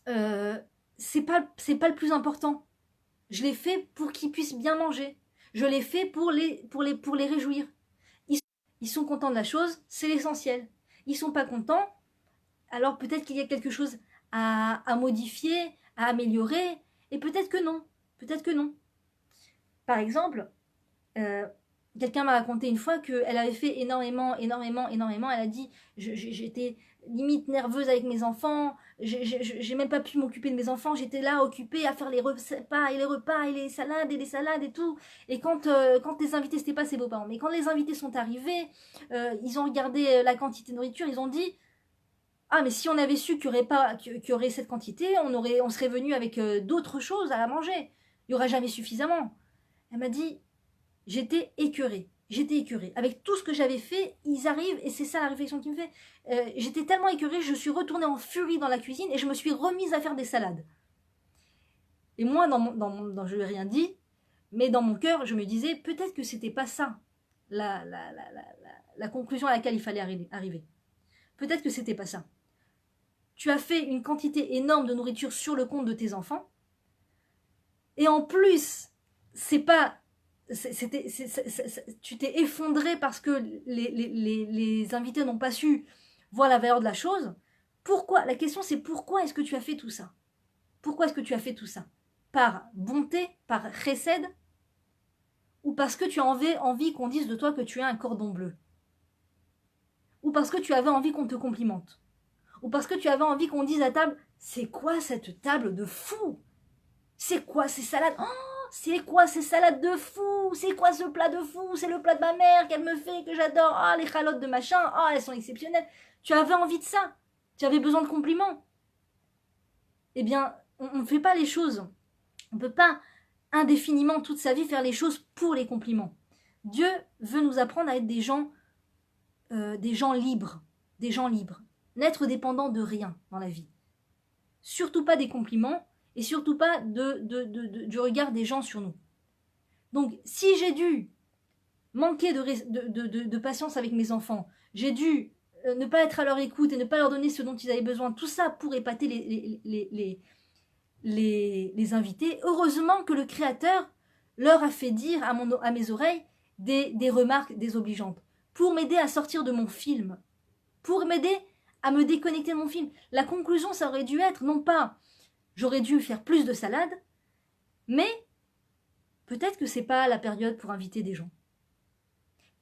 c'est pas le plus important. Je l'ai fait pour qu'ils puissent bien manger. Je l'ai fait pour les réjouir. Ils sont contents de la chose, c'est l'essentiel. Ils sont pas contents, alors peut-être qu'il y a quelque chose à modifier, à améliorer, et peut-être que non. Peut-être que non. Par exemple, quelqu'un m'a raconté une fois qu'elle avait fait énormément. Elle a dit, j'étais limite nerveuse avec mes enfants, j'ai même pas pu m'occuper de mes enfants, j'étais là occupée à faire les repas et les salades et tout. Et quand les invités, c'était pas ses beaux-parents, mais quand les invités sont arrivés, ils ont regardé la quantité de nourriture, ils ont dit, ah, mais si on avait su qu'il y aurait cette quantité, on serait venu avec d'autres choses à manger. Il n'y aurait jamais suffisamment. Elle m'a dit, j'étais écœurée. J'étais écœurée. Avec tout ce que j'avais fait, ils arrivent, et c'est ça la réflexion qui me fait. J'étais tellement écœurée, je suis retournée en furie dans la cuisine et je me suis remise à faire des salades. Et moi, je lui ai rien dit, mais dans mon cœur, je me disais, peut-être que c'était pas ça la conclusion à laquelle il fallait arriver. Peut-être que c'était pas ça. Tu as fait une quantité énorme de nourriture sur le compte de tes enfants, et en plus, tu t'es effondré parce que les invités n'ont pas su voir la valeur de la chose. Pourquoi? La question c'est pourquoi est-ce que tu as fait tout ça? Pourquoi est-ce que tu as fait tout ça? Par bonté, par chesed, ou parce que tu avais envie qu'on dise de toi que tu as un cordon bleu? Ou parce que tu avais envie qu'on te complimente? Ou parce que tu avais envie qu'on dise à table, c'est quoi cette table de fou? C'est quoi ces salades? Oh, c'est quoi ces salades de fou? C'est quoi ce plat de fou? C'est le plat de ma mère qu'elle me fait, que j'adore. Ah, les chalotes de machin. Ah, elles sont exceptionnelles. Tu avais envie de ça. Tu avais besoin de compliments. Eh bien, on ne fait pas les choses. On ne peut pas indéfiniment toute sa vie faire les choses pour les compliments. Dieu veut nous apprendre à être des gens libres. Des gens libres. N'être dépendants de rien dans la vie. Surtout pas des compliments. Et surtout pas du regard des gens sur nous. Donc, si j'ai dû manquer de patience avec mes enfants, j'ai dû ne pas être à leur écoute et ne pas leur donner ce dont ils avaient besoin, tout ça pour épater les invités, heureusement que le Créateur leur a fait dire à mes oreilles des remarques désobligeantes, pour m'aider à sortir de mon film, pour m'aider à me déconnecter de mon film. La conclusion, ça aurait dû être, non pas j'aurais dû faire plus de salades, mais peut-être que c'est pas la période pour inviter des gens.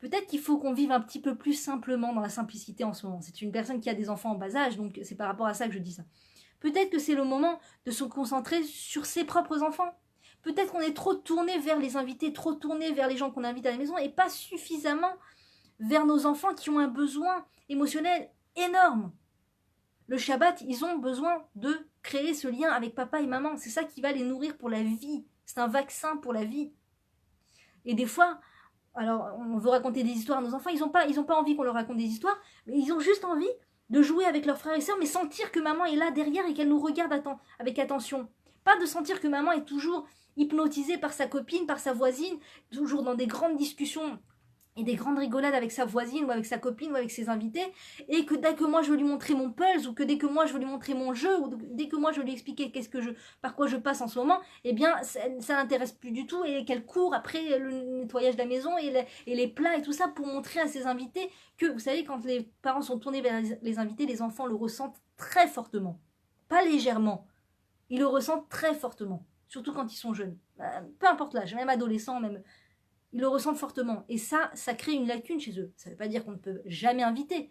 Peut-être qu'il faut qu'on vive un petit peu plus simplement dans la simplicité en ce moment. C'est une personne qui a des enfants en bas âge, donc c'est par rapport à ça que je dis ça. Peut-être que c'est le moment de se concentrer sur ses propres enfants. Peut-être qu'on est trop tourné vers les invités, trop tourné vers les gens qu'on invite à la maison et pas suffisamment vers nos enfants qui ont un besoin émotionnel énorme. Le Shabbat, ils ont besoin de créer ce lien avec papa et maman. C'est ça qui va les nourrir pour la vie. C'est un vaccin pour la vie. Et des fois, alors on veut raconter des histoires à nos enfants, ils n'ont pas envie qu'on leur raconte des histoires, mais ils ont juste envie de jouer avec leurs frères et sœurs, mais sentir que maman est là derrière et qu'elle nous regarde avec attention. Pas de sentir que maman est toujours hypnotisée par sa copine, par sa voisine, toujours dans des grandes discussions et des grandes rigolades avec sa voisine ou avec sa copine ou avec ses invités, et que dès que moi je veux lui montrer mon puzzle, ou que dès que moi je veux lui montrer mon jeu, ou dès que moi je veux lui expliquer par quoi je passe en ce moment, eh bien ça l'intéresse plus du tout, et qu'elle court après le nettoyage de la maison et les plats et tout ça pour montrer à ses invités que, vous savez, quand les parents sont tournés vers les invités, les enfants le ressentent très fortement, pas légèrement, ils le ressentent très fortement, surtout quand ils sont jeunes, peu importe l'âge, même adolescents, même... Ils le ressentent fortement. Et ça crée une lacune chez eux. Ça ne veut pas dire qu'on ne peut jamais inviter.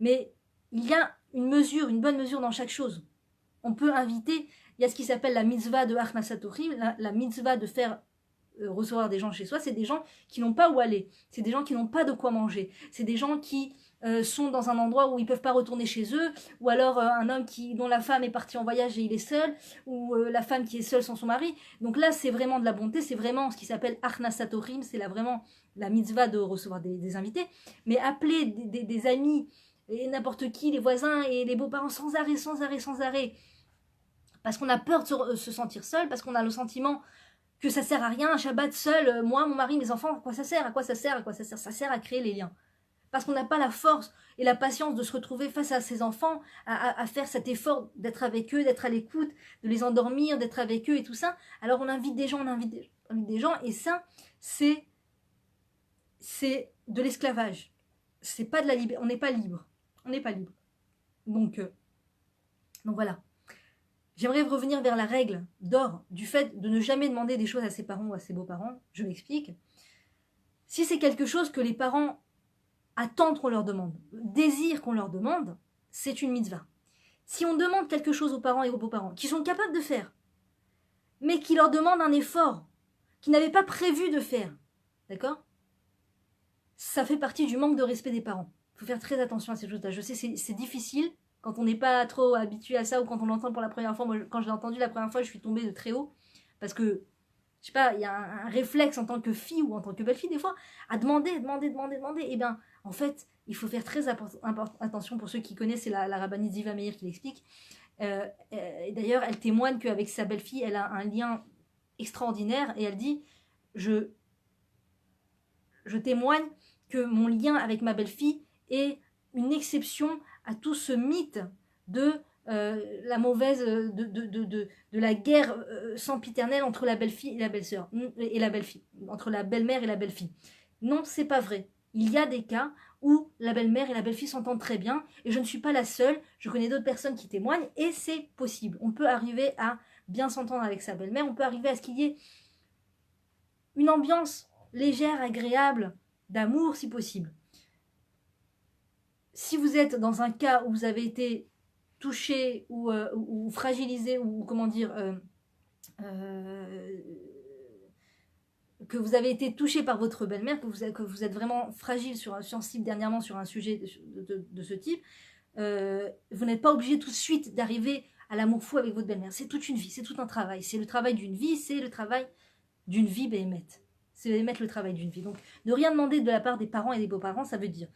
Mais il y a une bonne mesure dans chaque chose. On peut inviter, il y a ce qui s'appelle la mitzvah de Achnasat Orchim, la mitzvah de faire recevoir des gens chez soi. C'est des gens qui n'ont pas où aller. C'est des gens qui n'ont pas de quoi manger. C'est des gens qui sont dans un endroit où ils ne peuvent pas retourner chez eux, ou alors un homme dont la femme est partie en voyage et il est seul, ou la femme qui est seule sans son mari. Donc là, c'est vraiment de la bonté, c'est vraiment ce qui s'appelle Achnasat Orchim, c'est vraiment la mitzvah de recevoir des invités. Mais appeler des amis, et n'importe qui, les voisins et les beaux-parents sans arrêt, parce qu'on a peur de se sentir seul, parce qu'on a le sentiment que ça sert à rien, un Shabbat seul, moi, mon mari, mes enfants, à quoi ça sert? Ça sert à créer les liens. Parce qu'on n'a pas la force et la patience de se retrouver face à ses enfants, à faire cet effort d'être avec eux, d'être à l'écoute, de les endormir, d'être avec eux et tout ça. Alors on invite des gens, et ça, c'est de l'esclavage. C'est pas de la liberté, on n'est pas libre. Donc voilà. J'aimerais revenir vers la règle d'or du fait de ne jamais demander des choses à ses parents ou à ses beaux-parents. Je m'explique. Si c'est quelque chose que les parents attendent qu'on leur demande, désirent qu'on leur demande, c'est une mitzvah. Si on demande quelque chose aux parents et aux beaux-parents, qui sont capables de faire, mais qui leur demandent un effort, qu'ils n'avaient pas prévu de faire, d'accord? Ça fait partie du manque de respect des parents. Il faut faire très attention à ces choses-là. Je sais, c'est difficile quand on n'est pas trop habitué à ça ou quand on l'entend pour la première fois. Moi, quand je l'ai entendu la première fois, je suis tombée de très haut parce que je sais pas, il y a un réflexe en tant que fille ou en tant que belle-fille, des fois, à demander. Et bien, en fait, il faut faire très attention pour ceux qui connaissent, c'est la rabbinite Ziva Meir qui l'explique. D'ailleurs, elle témoigne qu'avec sa belle-fille, elle a un lien extraordinaire et elle dit je témoigne que mon lien avec ma belle-fille est une exception à tout ce mythe de la mauvaise, de la guerre sempiternelle entre la belle-fille et la belle-sœur, et la belle-fille, entre la belle-mère et la belle-fille. Non, c'est pas vrai. Il y a des cas où la belle-mère et la belle-fille s'entendent très bien, et je ne suis pas la seule, je connais d'autres personnes qui témoignent, et c'est possible. On peut arriver à bien s'entendre avec sa belle-mère, on peut arriver à ce qu'il y ait une ambiance légère, agréable, d'amour si possible. Si vous êtes dans un cas où vous avez été touché ou fragilisé, ou comment dire, que vous avez été touché par votre belle-mère, que vous êtes vraiment fragile, sensible dernièrement sur un sujet de ce type, vous n'êtes pas obligé tout de suite d'arriver à l'amour fou avec votre belle-mère. C'est toute une vie, c'est tout un travail. C'est le travail d'une vie, c'est le travail d'une vie béhémeth. C'est béhémeth le travail d'une vie. Donc, ne rien demander de la part des parents et des beaux-parents, ça veut dire.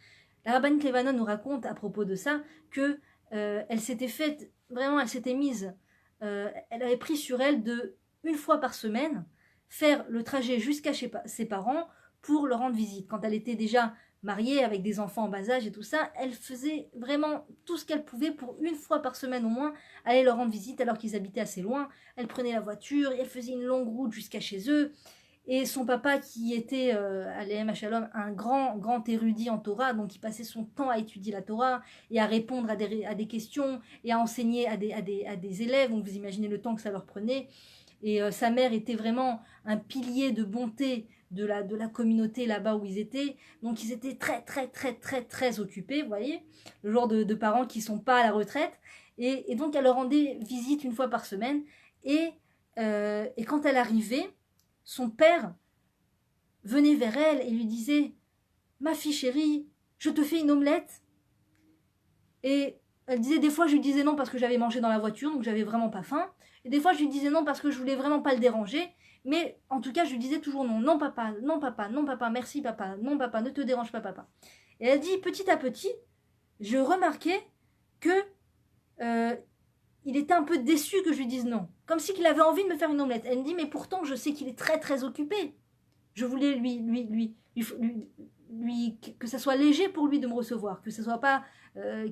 La rabbinite Levanon nous raconte à propos de ça que elle s'était faite, vraiment, elle s'était mise, elle avait pris sur elle de, une fois par semaine, faire le trajet jusqu'à chez ses parents pour leur rendre visite. Quand elle était déjà mariée avec des enfants en bas âge et tout ça, elle faisait vraiment tout ce qu'elle pouvait pour une fois par semaine au moins aller leur rendre visite alors qu'ils habitaient assez loin. Elle prenait la voiture et elle faisait une longue route jusqu'à chez eux. Et son papa, qui était, Aléhem Shalom, un grand érudit en Torah, donc il passait son temps à étudier la Torah et à répondre à des questions et à enseigner à des élèves, donc vous imaginez le temps que ça leur prenait. Et sa mère était vraiment un pilier de bonté de la communauté là-bas où ils étaient. Donc ils étaient très occupés, vous voyez, le genre de parents qui ne sont pas à la retraite. Et donc elle leur rendait visite une fois par semaine. Et quand elle arrivait, son père venait vers elle et lui disait « Ma fille chérie, je te fais une omelette ?» Et elle disait, des fois je lui disais non parce que j'avais mangé dans la voiture, donc j'avais vraiment pas faim. Et des fois je lui disais non parce que je voulais vraiment pas le déranger. Mais en tout cas je lui disais toujours non. Non papa, non papa, non papa, merci papa, non papa, ne te dérange pas papa. Et elle dit petit à petit, je remarquais que il était un peu déçu que je lui dise non. Comme si qu'il avait envie de me faire une omelette. Elle me dit mais pourtant je sais qu'il est très occupé. Je voulais que ça soit léger pour lui de me recevoir, que ce soit pas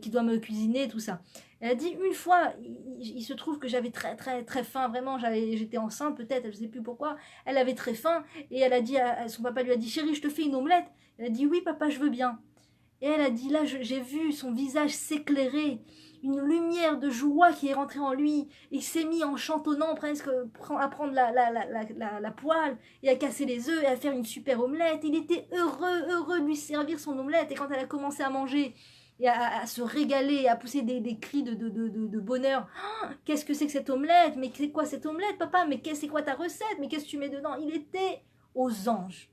qu'il doit me cuisiner, tout ça. Elle a dit une fois, il se trouve que j'avais très faim, vraiment, j'étais enceinte peut-être, je ne sais plus pourquoi, elle avait très faim, et elle a dit, son papa lui a dit, chérie, je te fais une omelette. Elle a dit, oui papa, je veux bien. Et elle a dit, là, j'ai vu son visage s'éclairer, une lumière de joie qui est rentrée en lui. Il s'est mis en chantonnant presque à prendre la poêle et à casser les œufs et à faire une super omelette. Il était heureux de lui servir son omelette. Et quand elle a commencé à manger et à se régaler, à pousser des cris de bonheur. Oh, qu'est-ce que c'est que cette omelette? Mais c'est quoi cette omelette, papa? Mais c'est quoi ta recette? Mais qu'est-ce que tu mets dedans? Il était aux anges.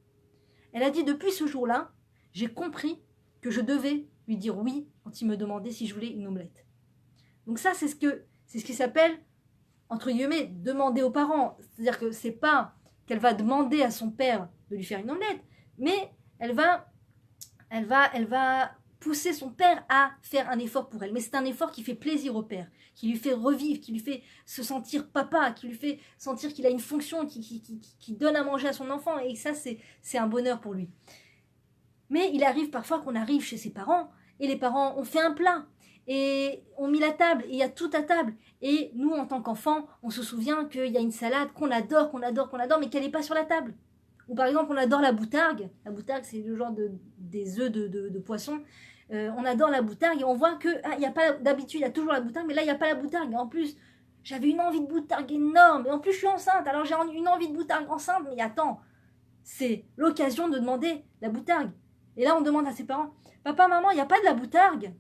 Elle a dit, depuis ce jour-là, j'ai compris que je devais lui dire oui quand il me demandait si je voulais une omelette. Donc ça, c'est ce qui s'appelle, entre guillemets, demander aux parents. C'est-à-dire que c'est pas qu'elle va demander à son père de lui faire une omelette, mais elle va pousser son père à faire un effort pour elle. Mais c'est un effort qui fait plaisir au père, qui lui fait revivre, qui lui fait se sentir papa, qui lui fait sentir qu'il a une fonction, qui donne à manger à son enfant. Et ça, c'est un bonheur pour lui. Mais il arrive parfois qu'on arrive chez ses parents, et les parents ont fait un plat, et ont mis la table, et il y a tout à table. Et nous, en tant qu'enfants, on se souvient qu'il y a une salade qu'on adore, mais qu'elle n'est pas sur la table. Ou par exemple, on adore la boutargue. La boutargue, c'est le genre des œufs de poisson. On adore la boutargue, et on voit que y a pas, d'habitude, il y a toujours la boutargue, mais là, il n'y a pas la boutargue. Et en plus, j'avais une envie de boutargue énorme, et en plus, je suis enceinte, alors j'ai une envie de boutargue enceinte, mais attends, c'est l'occasion de demander la boutargue. Et là, on demande à ses parents, papa, maman, il n'y a pas de la boutargue?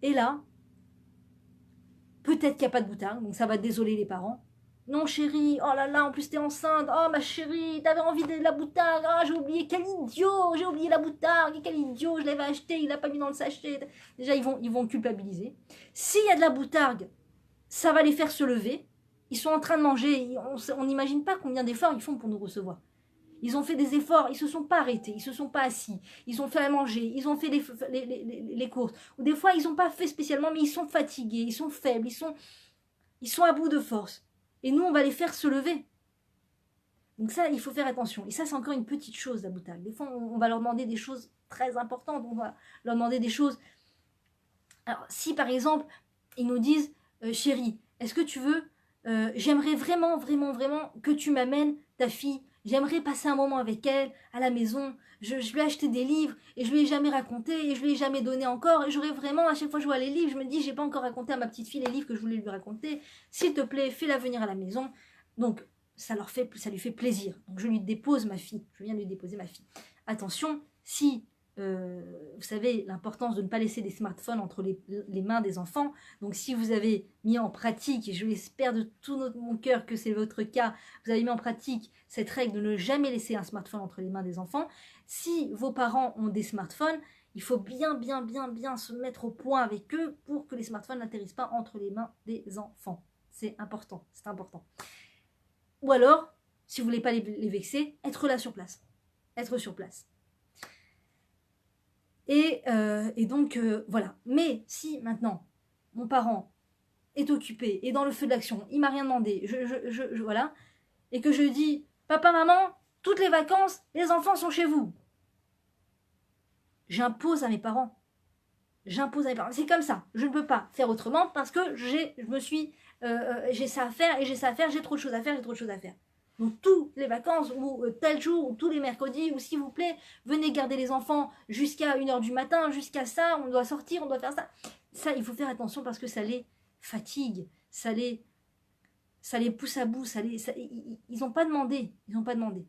Et là, peut-être qu'il n'y a pas de boutargue, donc ça va désoler les parents. Non, chérie, oh là là, en plus t'es enceinte, oh ma chérie, t'avais envie de la boutargue, ah j'ai oublié, quel idiot, j'ai oublié la boutargue, quel idiot, je l'avais acheté, il l'a pas mis dans le sachet. Déjà, ils vont culpabiliser. S'il y a de la boutargue, ça va les faire se lever, Ils sont en train de manger, on n'imagine pas combien d'efforts ils font pour nous recevoir. Ils ont fait des efforts, ils ne se sont pas arrêtés, ils ne se sont pas assis, ils ont fait à manger, ils ont fait les courses. Ou des fois, ils n'ont pas fait spécialement, mais ils sont fatigués, ils sont faibles, ils sont à bout de force. Et nous, on va les faire se lever. Donc ça, il faut faire attention. Et ça, c'est encore une petite chose, la boutade. Des fois, on va leur demander des choses très importantes, on va leur demander des choses. Alors, si par exemple, ils nous disent, chérie, est-ce que tu veux, j'aimerais vraiment, vraiment, vraiment que tu m'amènes ta fille. J'aimerais passer un moment avec elle, à la maison. Je lui ai acheté des livres et je lui ai jamais raconté et je lui ai jamais donné encore. Et j'aurais vraiment, à chaque fois que je vois les livres, je me dis, j'ai pas encore raconté à ma petite fille les livres que je voulais lui raconter. S'il te plaît, fais-la venir à la maison. Donc, ça lui fait plaisir. Donc, je lui dépose ma fille. Je viens de lui déposer ma fille. Attention, si vous savez l'importance de ne pas laisser des smartphones entre les mains des enfants. Donc si vous avez mis en pratique, et je l'espère de tout mon cœur que c'est votre cas, vous avez mis en pratique cette règle de ne jamais laisser un smartphone entre les mains des enfants, si vos parents ont des smartphones, il faut bien, bien, bien, bien se mettre au point avec eux pour que les smartphones n'atterrissent pas entre les mains des enfants. C'est important, c'est important. Ou alors, si vous ne voulez pas les vexer, être là sur place. Être sur place. Et donc, voilà. Mais si maintenant, mon parent est occupé, est dans le feu de l'action, il m'a rien demandé, voilà, et que je dis, papa, maman, toutes les vacances, les enfants sont chez vous. J'impose à mes parents. J'impose à mes parents. C'est comme ça. Je ne peux pas faire autrement parce que j'ai ça à faire et j'ai ça à faire, j'ai trop de choses à faire, j'ai trop de choses à faire. Donc toutes les vacances, ou tel jour, ou tous les mercredis, ou s'il vous plaît, venez garder les enfants jusqu'à 1h du matin, jusqu'à ça, on doit sortir, on doit faire ça. Ça, il faut faire attention parce que ça les fatigue, ça les pousse à bout, ils n'ont pas demandé, ils n'ont pas demandé.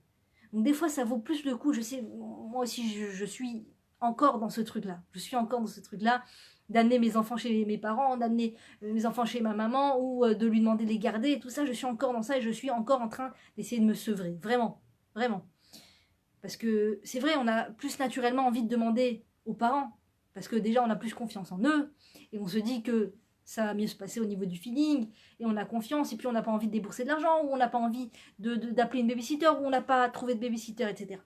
Donc des fois, ça vaut plus le coup, je sais, moi aussi, je suis encore dans ce truc-là, d'amener mes enfants chez mes parents, d'amener mes enfants chez ma maman ou de lui demander de les garder et tout ça, je suis encore dans ça et je suis encore en train d'essayer de me sevrer, vraiment, vraiment. Parce que c'est vrai, on a plus naturellement envie de demander aux parents, parce que déjà on a plus confiance en eux et on se dit que ça va mieux se passer au niveau du feeling et on a confiance et puis on n'a pas envie de débourser de l'argent ou on n'a pas envie d'appeler une babysitter ou on n'a pas trouvé de babysitter, etc.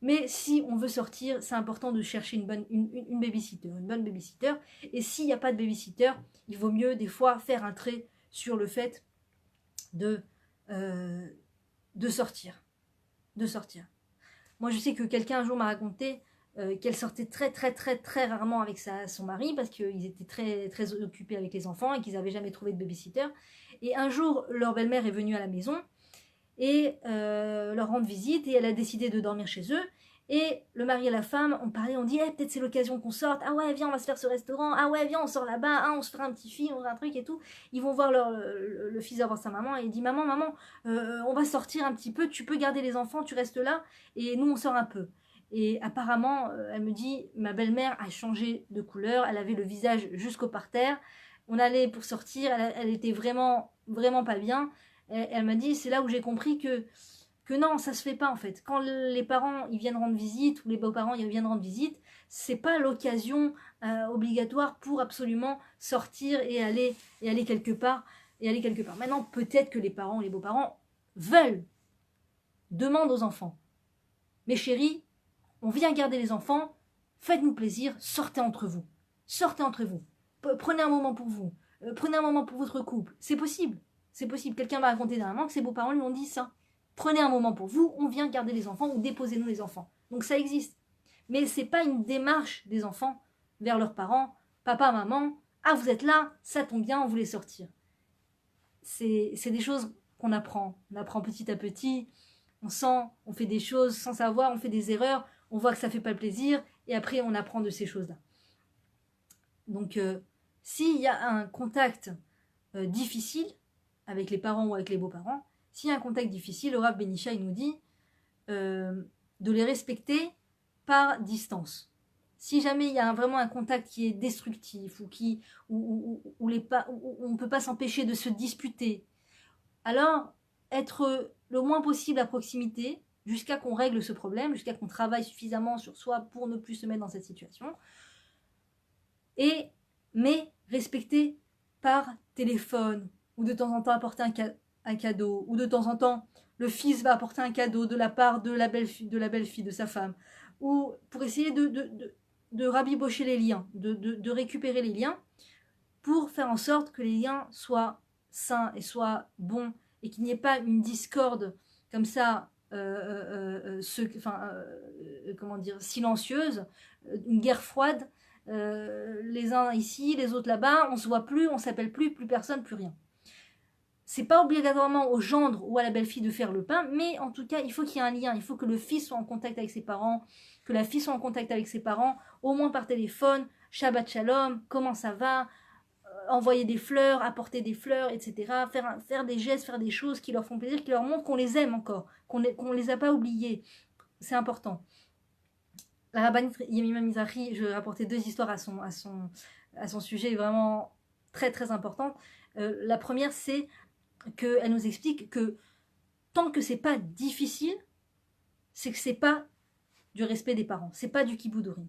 Mais si on veut sortir, c'est important de chercher une bonne babysitter. Et s'il n'y a pas de babysitter, il vaut mieux des fois faire un trait sur le fait de sortir. De sortir. Moi, je sais que quelqu'un un jour m'a raconté qu'elle sortait très très très très rarement avec son mari parce qu'ils étaient très très occupés avec les enfants et qu'ils n'avaient jamais trouvé de babysitter. Et un jour, leur belle-mère est venue à la maison et leur rendre visite et elle a décidé de dormir chez eux. Et le mari et la femme ont parlé, ont dit peut-être c'est l'occasion qu'on sorte, ah ouais viens on va se faire ce restaurant, ah ouais viens on sort là-bas, ah, on se fera un petit film, on fera un truc et tout. Ils vont voir le fils avoir sa maman et il dit maman on va sortir un petit peu, tu peux garder les enfants, tu restes là et nous on sort un peu. Et apparemment elle me dit ma belle-mère a changé de couleur, elle avait le visage jusqu'au parterre, on allait pour sortir, elle était vraiment vraiment pas bien. Elle m'a dit, c'est là où j'ai compris que non, ça se fait pas en fait. Quand les parents ils viennent rendre visite ou les beaux-parents ils viennent rendre visite, c'est pas l'occasion obligatoire pour absolument sortir et aller quelque part. Maintenant, peut-être que les parents ou les beaux-parents veulent, demandent aux enfants. Mes chéris, on vient garder les enfants, faites-nous plaisir, sortez entre vous. Sortez entre vous. Prenez un moment pour vous. Prenez un moment pour votre couple. C'est possible. C'est possible. Quelqu'un m'a raconté dernièrement que ses beaux-parents lui ont dit ça. Prenez un moment pour vous, on vient garder les enfants ou déposez-nous les enfants. Donc ça existe. Mais ce n'est pas une démarche des enfants vers leurs parents. Papa, maman, ah vous êtes là, ça tombe bien, on voulait sortir. C'est des choses qu'on apprend. On apprend petit à petit. On sent, on fait des choses sans savoir, on fait des erreurs, on voit que ça ne fait pas plaisir et après on apprend de ces choses-là. Donc s'il y a un contact difficile avec les parents ou avec les beaux-parents, s'il y a un contact difficile, le Rav Ben Ishai nous dit de les respecter par distance. Si jamais il y a vraiment un contact qui est destructif ou on ne peut pas s'empêcher de se disputer, alors être le moins possible à proximité jusqu'à qu'on règle ce problème, jusqu'à qu'on travaille suffisamment sur soi pour ne plus se mettre dans cette situation. Mais respecter par téléphone ou de temps en temps apporter un cadeau, ou de temps en temps, le fils va apporter un cadeau de la part de la belle-fille de sa femme, ou pour essayer de rabibocher les liens, de récupérer les liens, pour faire en sorte que les liens soient sains et soient bons, et qu'il n'y ait pas une discorde comme ça, comment dire, silencieuse, une guerre froide, les uns ici, les autres là-bas, on se voit plus, on s'appelle plus personne, plus rien. C'est pas obligatoirement au gendre ou à la belle-fille de faire le pain, mais en tout cas, il faut qu'il y ait un lien, il faut que le fils soit en contact avec ses parents, que la fille soit en contact avec ses parents, au moins par téléphone, Shabbat Shalom, comment ça va, envoyer des fleurs, apporter des fleurs, etc. Faire des gestes, faire des choses qui leur font plaisir, qui leur montrent qu'on les aime encore, qu'on les a pas oubliés. C'est important. La rabbinite Yemima Mizrahi, je vais rapporter 2 histoires à son sujet, vraiment très très importante. La première, c'est qu'elle nous explique que tant que c'est pas difficile, c'est que c'est pas du respect des parents, c'est pas du kiboudorim.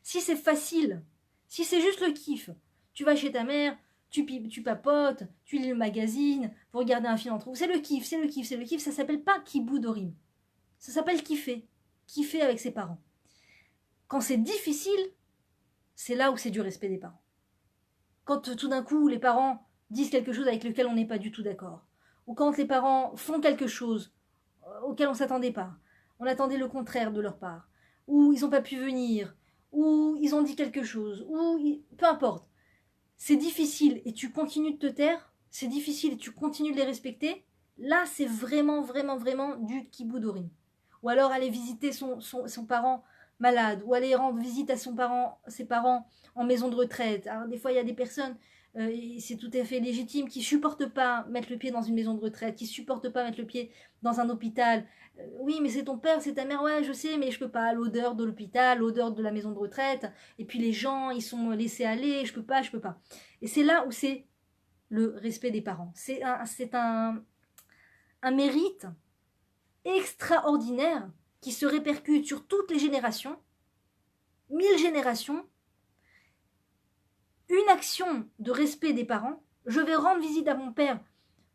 Si c'est facile, si c'est juste le kiff, tu vas chez ta mère, tu papotes, tu lis le magazine, vous regardez un film entre vous, c'est le kiff, ça s'appelle pas kiboudorim, ça s'appelle kiffer avec ses parents. Quand c'est difficile, c'est là où c'est du respect des parents. Quand tout d'un coup les parents disent quelque chose avec lequel on n'est pas du tout d'accord, ou quand les parents font quelque chose auquel on ne s'attendait pas, on attendait le contraire de leur part, ou ils n'ont pas pu venir, ou ils ont dit quelque chose, peu importe, c'est difficile et tu continues de te taire, c'est difficile et tu continues de les respecter, là c'est vraiment du kiboudorim. Ou alors aller visiter son parent malade, ou aller rendre visite à ses parents en maison de retraite. Alors des fois il y a des personnes, c'est tout à fait légitime, qui supportent pas mettre le pied dans une maison de retraite, qui supportent pas mettre le pied dans un hôpital. Oui, mais c'est ton père, c'est ta mère, ouais, je sais, mais je peux pas. L'odeur de l'hôpital, l'odeur de la maison de retraite, et puis les gens, ils sont laissés aller, je peux pas. Et c'est là où c'est le respect des parents. C'est un mérite extraordinaire qui se répercute sur toutes les générations, 1000 générations. Une action de respect des parents, je vais rendre visite à mon père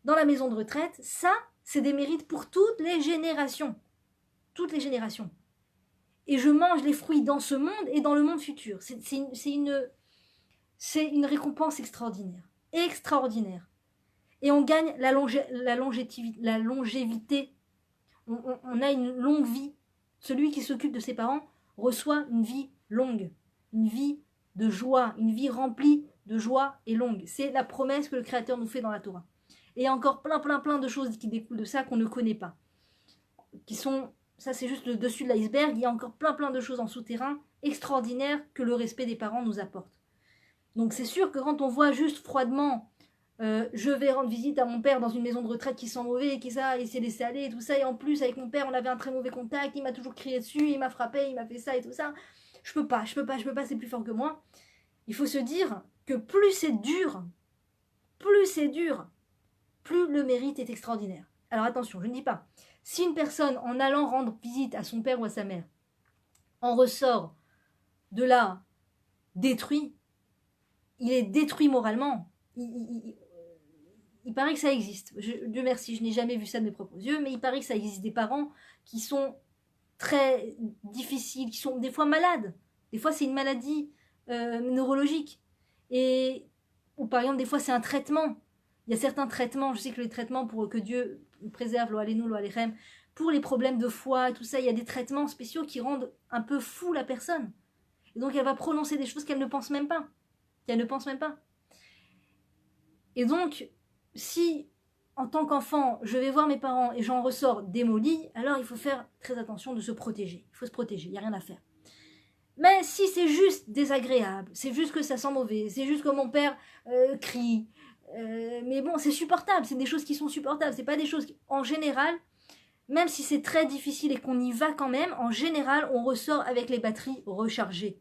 dans la maison de retraite, ça, c'est des mérites pour toutes les générations. Toutes les générations. Et je mange les fruits dans ce monde et dans le monde futur. C'est une récompense extraordinaire. Extraordinaire. Et on gagne la longévité. On a une longue vie. Celui qui s'occupe de ses parents reçoit une vie longue. Une vie de joie, une vie remplie de joie et longue. C'est la promesse que le Créateur nous fait dans la Torah. Et il y a encore plein de choses qui découlent de ça qu'on ne connaît pas. Ça c'est juste le dessus de l'iceberg, il y a encore plein de choses en souterrain extraordinaires que le respect des parents nous apporte. Donc c'est sûr que quand on voit juste froidement, je vais rendre visite à mon père dans une maison de retraite qui sent mauvais, il s'est laissé aller et tout ça, et en plus avec mon père on avait un très mauvais contact, il m'a toujours crié dessus, il m'a frappé, il m'a fait ça et tout ça, je peux pas, c'est plus fort que moi. Il faut se dire que plus c'est dur, plus le mérite est extraordinaire. Alors attention, je ne dis pas, si une personne en allant rendre visite à son père ou à sa mère en ressort de là détruit, il est détruit moralement, il paraît que ça existe. Dieu merci, je n'ai jamais vu ça de mes propres yeux, mais il paraît que ça existe des parents qui sont très difficiles, qui sont des fois malades. Des fois, c'est une maladie neurologique. Ou par exemple, des fois, c'est un traitement. Il y a certains traitements, je sais que les traitements pour que Dieu préserve, lo alénou, lo aléchem, pour les problèmes de foie et tout ça, il y a des traitements spéciaux qui rendent un peu fou la personne. Et donc, elle va prononcer des choses qu'elle ne pense même pas. Et donc, si en tant qu'enfant, je vais voir mes parents et j'en ressors démoli, alors il faut faire très attention de se protéger. Il faut se protéger, il n'y a rien à faire. Mais si c'est juste désagréable, c'est juste que ça sent mauvais, c'est juste que mon père crie, mais bon, c'est supportable, c'est des choses qui sont supportables, c'est pas des choses qui, en général, même si c'est très difficile et qu'on y va quand même, en général, on ressort avec les batteries rechargées.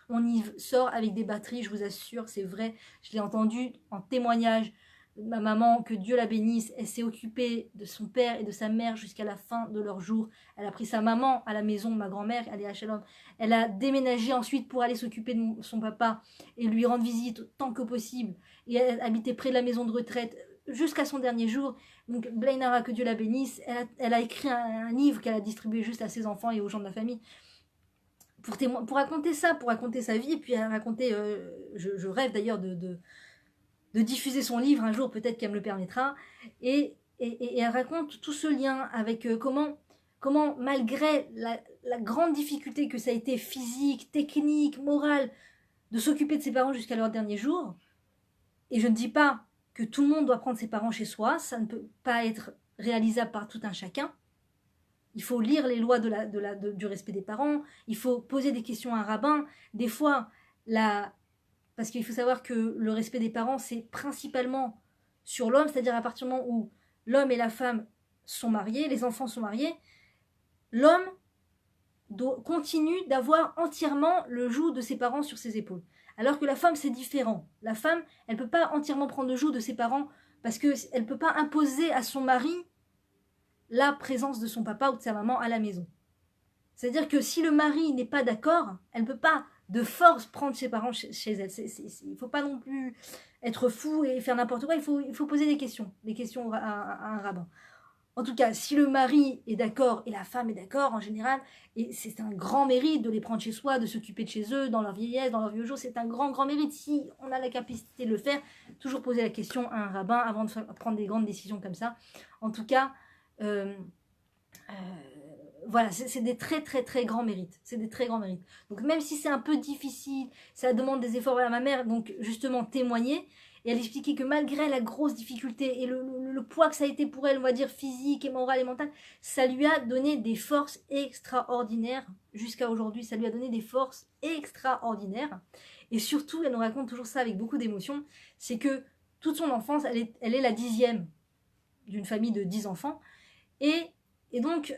On y sort avec des batteries, je vous assure, c'est vrai, je l'ai entendu en témoignage. Ma maman, que Dieu la bénisse, elle s'est occupée de son père et de sa mère jusqu'à la fin de leur jour. Elle a pris sa maman à la maison, ma grand-mère, elle est à Shalom. Elle a déménagé ensuite pour aller s'occuper de son papa et lui rendre visite autant que possible. Et elle habitait près de la maison de retraite. jusqu'à son dernier jour. Donc Blainara, que Dieu la bénisse, elle a écrit un livre qu'elle a distribué juste à ses enfants et aux gens de la famille pour raconter ça, pour raconter sa vie, et puis raconter, je rêve d'ailleurs de diffuser son livre un jour, peut-être qu'elle me le permettra, et elle raconte tout ce lien avec comment malgré la grande difficulté que ça a été physique, technique, morale, de s'occuper de ses parents jusqu'à leur dernier jour, et je ne dis pas que tout le monde doit prendre ses parents chez soi, ça ne peut pas être réalisable par tout un chacun. Il faut lire les lois du respect des parents, il faut poser des questions à un rabbin. Des fois, parce qu'il faut savoir que le respect des parents, c'est principalement sur l'homme, c'est-à-dire à partir du moment où l'homme et la femme sont mariés, les enfants sont mariés, l'homme continue d'avoir entièrement le joug de ses parents sur ses épaules. Alors que la femme, c'est différent. La femme, elle ne peut pas entièrement prendre le joug de ses parents parce qu'elle ne peut pas imposer à son mari la présence de son papa ou de sa maman à la maison. C'est-à-dire que si le mari n'est pas d'accord, elle ne peut pas de force prendre ses parents chez elle. Il ne faut pas non plus être fou et faire n'importe quoi, il faut poser des questions à un rabbin. En tout cas, si le mari est d'accord et la femme est d'accord en général, et c'est un grand mérite de les prendre chez soi, de s'occuper de chez eux, dans leur vieillesse, dans leur vieux jours, c'est un grand, grand mérite. Si on a la capacité de le faire, toujours poser la question à un rabbin avant de prendre des grandes décisions comme ça. En tout cas, voilà, c'est des très très très grands mérites. C'est des très grands mérites. Donc même si c'est un peu difficile, ça demande des efforts à ma mère, donc justement témoigner. Et elle expliquait que malgré la grosse difficulté et le poids que ça a été pour elle, on va dire physique et moral et mental, ça lui a donné des forces extraordinaires. Jusqu'à aujourd'hui, ça lui a donné des forces extraordinaires. Et surtout, elle nous raconte toujours ça avec beaucoup d'émotion, c'est que toute son enfance, elle est la 10e d'une famille de 10 enfants. Et donc,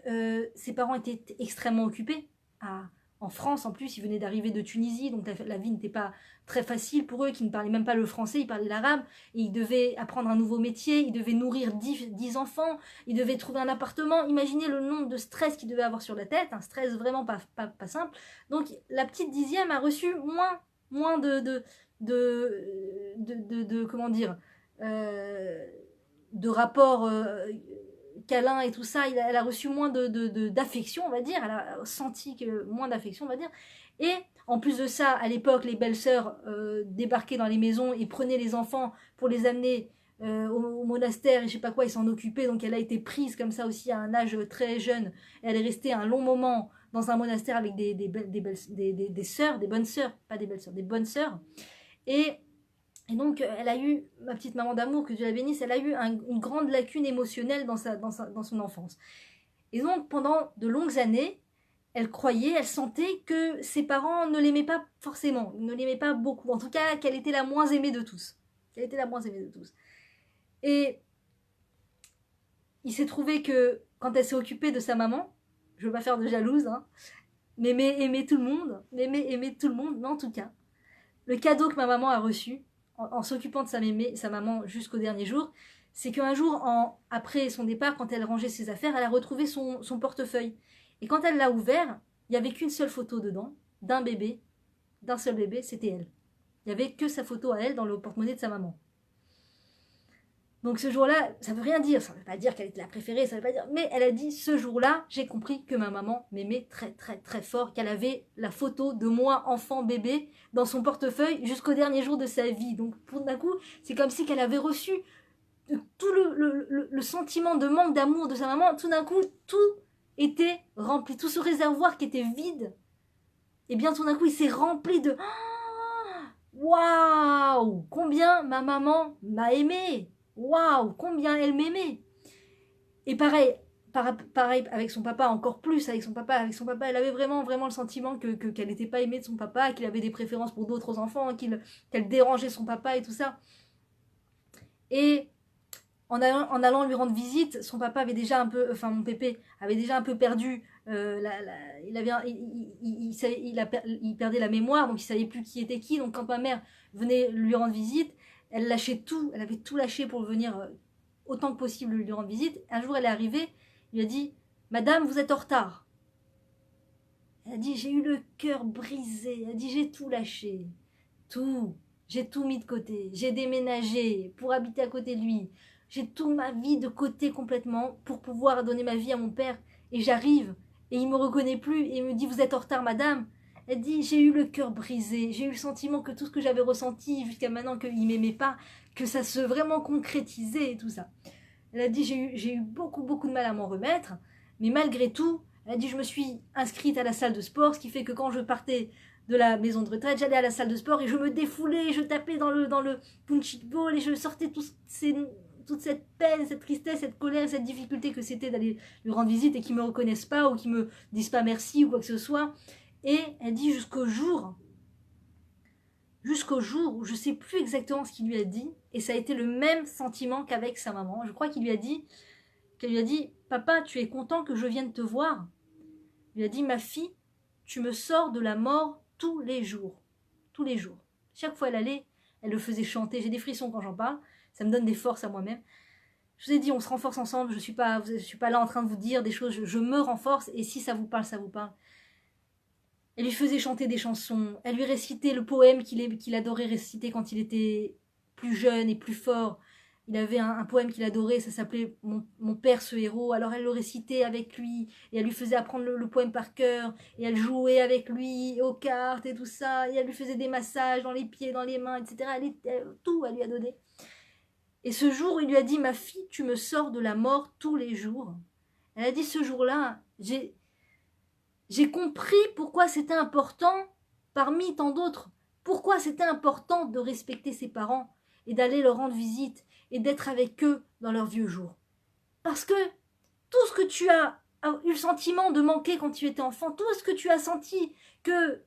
ses parents étaient extrêmement occupés. En France, en plus, ils venaient d'arriver de Tunisie, donc la vie n'était pas très facile pour eux, qui ne parlaient même pas le français, ils parlaient l'arabe, et ils devaient apprendre un nouveau métier, ils devaient nourrir 10 enfants, ils devaient trouver un appartement. Imaginez le nombre de stress qu'ils devaient avoir sur la tête, un stress vraiment pas simple. Donc, la petite 10e a reçu moins de comment dire, de rapports câlin et tout ça, elle a reçu moins d'affection, on va dire, elle a senti moins d'affection, on va dire. Et en plus de ça, à l'époque, les belles-sœurs débarquaient dans les maisons et prenaient les enfants pour les amener au monastère et je sais pas quoi, ils s'en occupaient, donc elle a été prise comme ça aussi à un âge très jeune. Elle est restée un long moment dans un monastère avec des sœurs, des bonnes sœurs, pas des belles-sœurs, des bonnes sœurs. Et donc, elle a eu, ma petite maman d'amour, que Dieu la bénisse, elle a eu une grande lacune émotionnelle dans son enfance. Et donc, pendant de longues années, elle croyait, elle sentait que ses parents ne l'aimaient pas forcément, ne l'aimaient pas beaucoup. En tout cas, qu'elle était la moins aimée de tous. Qu'elle était la moins aimée de tous. Et il s'est trouvé que quand elle s'est occupée de sa maman, je ne veux pas faire de jalouse, hein, Mémé aimait tout le monde, aimait tout le monde, mais en tout cas, le cadeau que ma maman a reçu, en s'occupant de sa maman jusqu'au dernier jour, c'est qu'un jour, après son départ, quand elle rangeait ses affaires, elle a retrouvé son portefeuille. Et quand elle l'a ouvert, il n'y avait qu'une seule photo dedans, d'un seul bébé, c'était elle. Il n'y avait que sa photo à elle dans le porte-monnaie de sa maman. Donc ce jour-là, ça ne veut rien dire, ça ne veut pas dire qu'elle était la préférée, ça veut pas dire, mais elle a dit, ce jour-là, j'ai compris que ma maman m'aimait très très très fort, qu'elle avait la photo de moi, enfant, bébé, dans son portefeuille jusqu'au dernier jour de sa vie. Donc d'un coup, c'est comme si qu'elle avait reçu tout le sentiment de manque d'amour de sa maman, tout d'un coup, tout était rempli, tout ce réservoir qui était vide, et bien tout d'un coup, il s'est rempli de... Waouh, combien ma maman m'a aimé. Waouh, combien elle m'aimait. Et pareil avec son papa, encore plus avec son papa, elle avait vraiment le sentiment qu'elle n'était pas aimée de son papa, qu'il avait des préférences pour d'autres enfants, qu'elle dérangeait son papa et tout ça. Et en allant lui rendre visite, son papa avait déjà un peu, enfin mon pépé avait déjà un peu perdu, il perdait la mémoire, donc il savait plus qui était qui. Donc quand ma mère venait lui rendre visite, elle lâchait tout, elle avait tout lâché pour venir autant que possible lui rendre visite. Un jour elle est arrivée, il lui a dit « Madame, vous êtes en retard ». Elle a dit « J'ai eu le cœur brisé », elle a dit « J'ai tout lâché, tout, j'ai tout mis de côté, j'ai déménagé pour habiter à côté de lui, j'ai toute ma vie de côté complètement pour pouvoir donner ma vie à mon père. Et j'arrive, et il me reconnaît plus, et il me dit, vous êtes en retard, madame. Elle dit, j'ai eu le cœur brisé, j'ai eu le sentiment que tout ce que j'avais ressenti jusqu'à maintenant, qu'il m'aimait pas, que ça se vraiment concrétisait et tout ça. Elle a dit, j'ai eu beaucoup, beaucoup de mal à m'en remettre, mais malgré tout, elle a dit, je me suis inscrite à la salle de sport, ce qui fait que quand je partais de la maison de retraite, j'allais à la salle de sport et je me défoulais, je tapais dans le punching ball et je sortais toute cette peine, cette tristesse, cette colère, cette difficulté que c'était d'aller lui rendre visite et qu'ils me reconnaissent pas ou qu'ils me disent pas merci ou quoi que ce soit. Et elle dit jusqu'au jour où je sais plus exactement ce qu'il lui a dit, et ça a été le même sentiment qu'avec sa maman. Je crois qu'elle lui a dit, papa, tu es content que je vienne te voir? Il lui a dit, ma fille, tu me sors de la mort tous les jours. Tous les jours. Chaque fois elle allait, elle le faisait chanter. J'ai des frissons quand j'en parle, ça me donne des forces à moi-même. Je vous ai dit, on se renforce ensemble, je suis pas là en train de vous dire des choses, je me renforce, et si ça vous parle, ça vous parle. Elle lui faisait chanter des chansons, elle lui récitait le poème qu'il adorait réciter quand il était plus jeune et plus fort. Il avait un poème qu'il adorait, ça s'appelait mon père ce héros. Alors elle le récitait avec lui, et elle lui faisait apprendre le poème par cœur, et elle jouait avec lui aux cartes et tout ça, et elle lui faisait des massages dans les pieds, dans les mains, etc. Tout, elle lui a donné. Et ce jour, il lui a dit, ma fille, tu me sors de la mort tous les jours. Elle a dit, ce jour-là, j'ai compris pourquoi c'était important, parmi tant d'autres, pourquoi c'était important de respecter ses parents et d'aller leur rendre visite et d'être avec eux dans leurs vieux jours. Parce que tout ce que tu as eu le sentiment de manquer quand tu étais enfant, tout ce que tu as senti que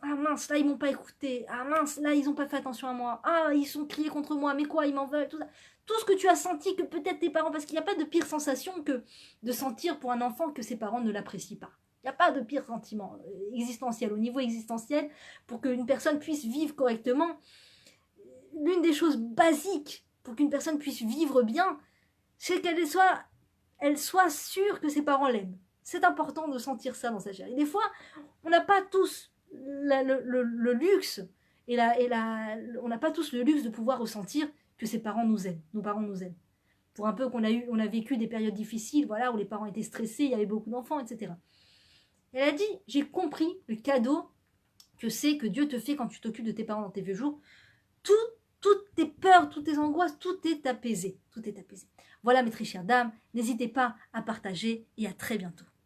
ah mince, là ils m'ont pas écouté, ah mince, là ils ont pas fait attention à moi, ah ils sont criés contre moi, mais quoi, ils m'en veulent, tout ça. Tout ce que tu as senti que peut-être tes parents, parce qu'il n'y a pas de pire sensation que de sentir pour un enfant que ses parents ne l'apprécient pas. Il n'y a pas de pire sentiment existentiel, au niveau existentiel, pour qu'une personne puisse vivre correctement. L'une des choses basiques pour qu'une personne puisse vivre bien, c'est qu'elle soit sûre que ses parents l'aiment. C'est important de sentir ça dans sa chair. Et des fois, on n'a pas tous le luxe, on n'a pas tous le luxe de pouvoir ressentir que ses parents nous aiment, nos parents nous aiment. Pour un peu on a vécu des périodes difficiles, voilà, où les parents étaient stressés, il y avait beaucoup d'enfants, etc. Elle a dit, j'ai compris le cadeau que c'est que Dieu te fait quand tu t'occupes de tes parents dans tes vieux jours. Toutes tes peurs, toutes tes angoisses, tout est apaisé. Tout est apaisé. Voilà mes très chères dames, n'hésitez pas à partager et à très bientôt.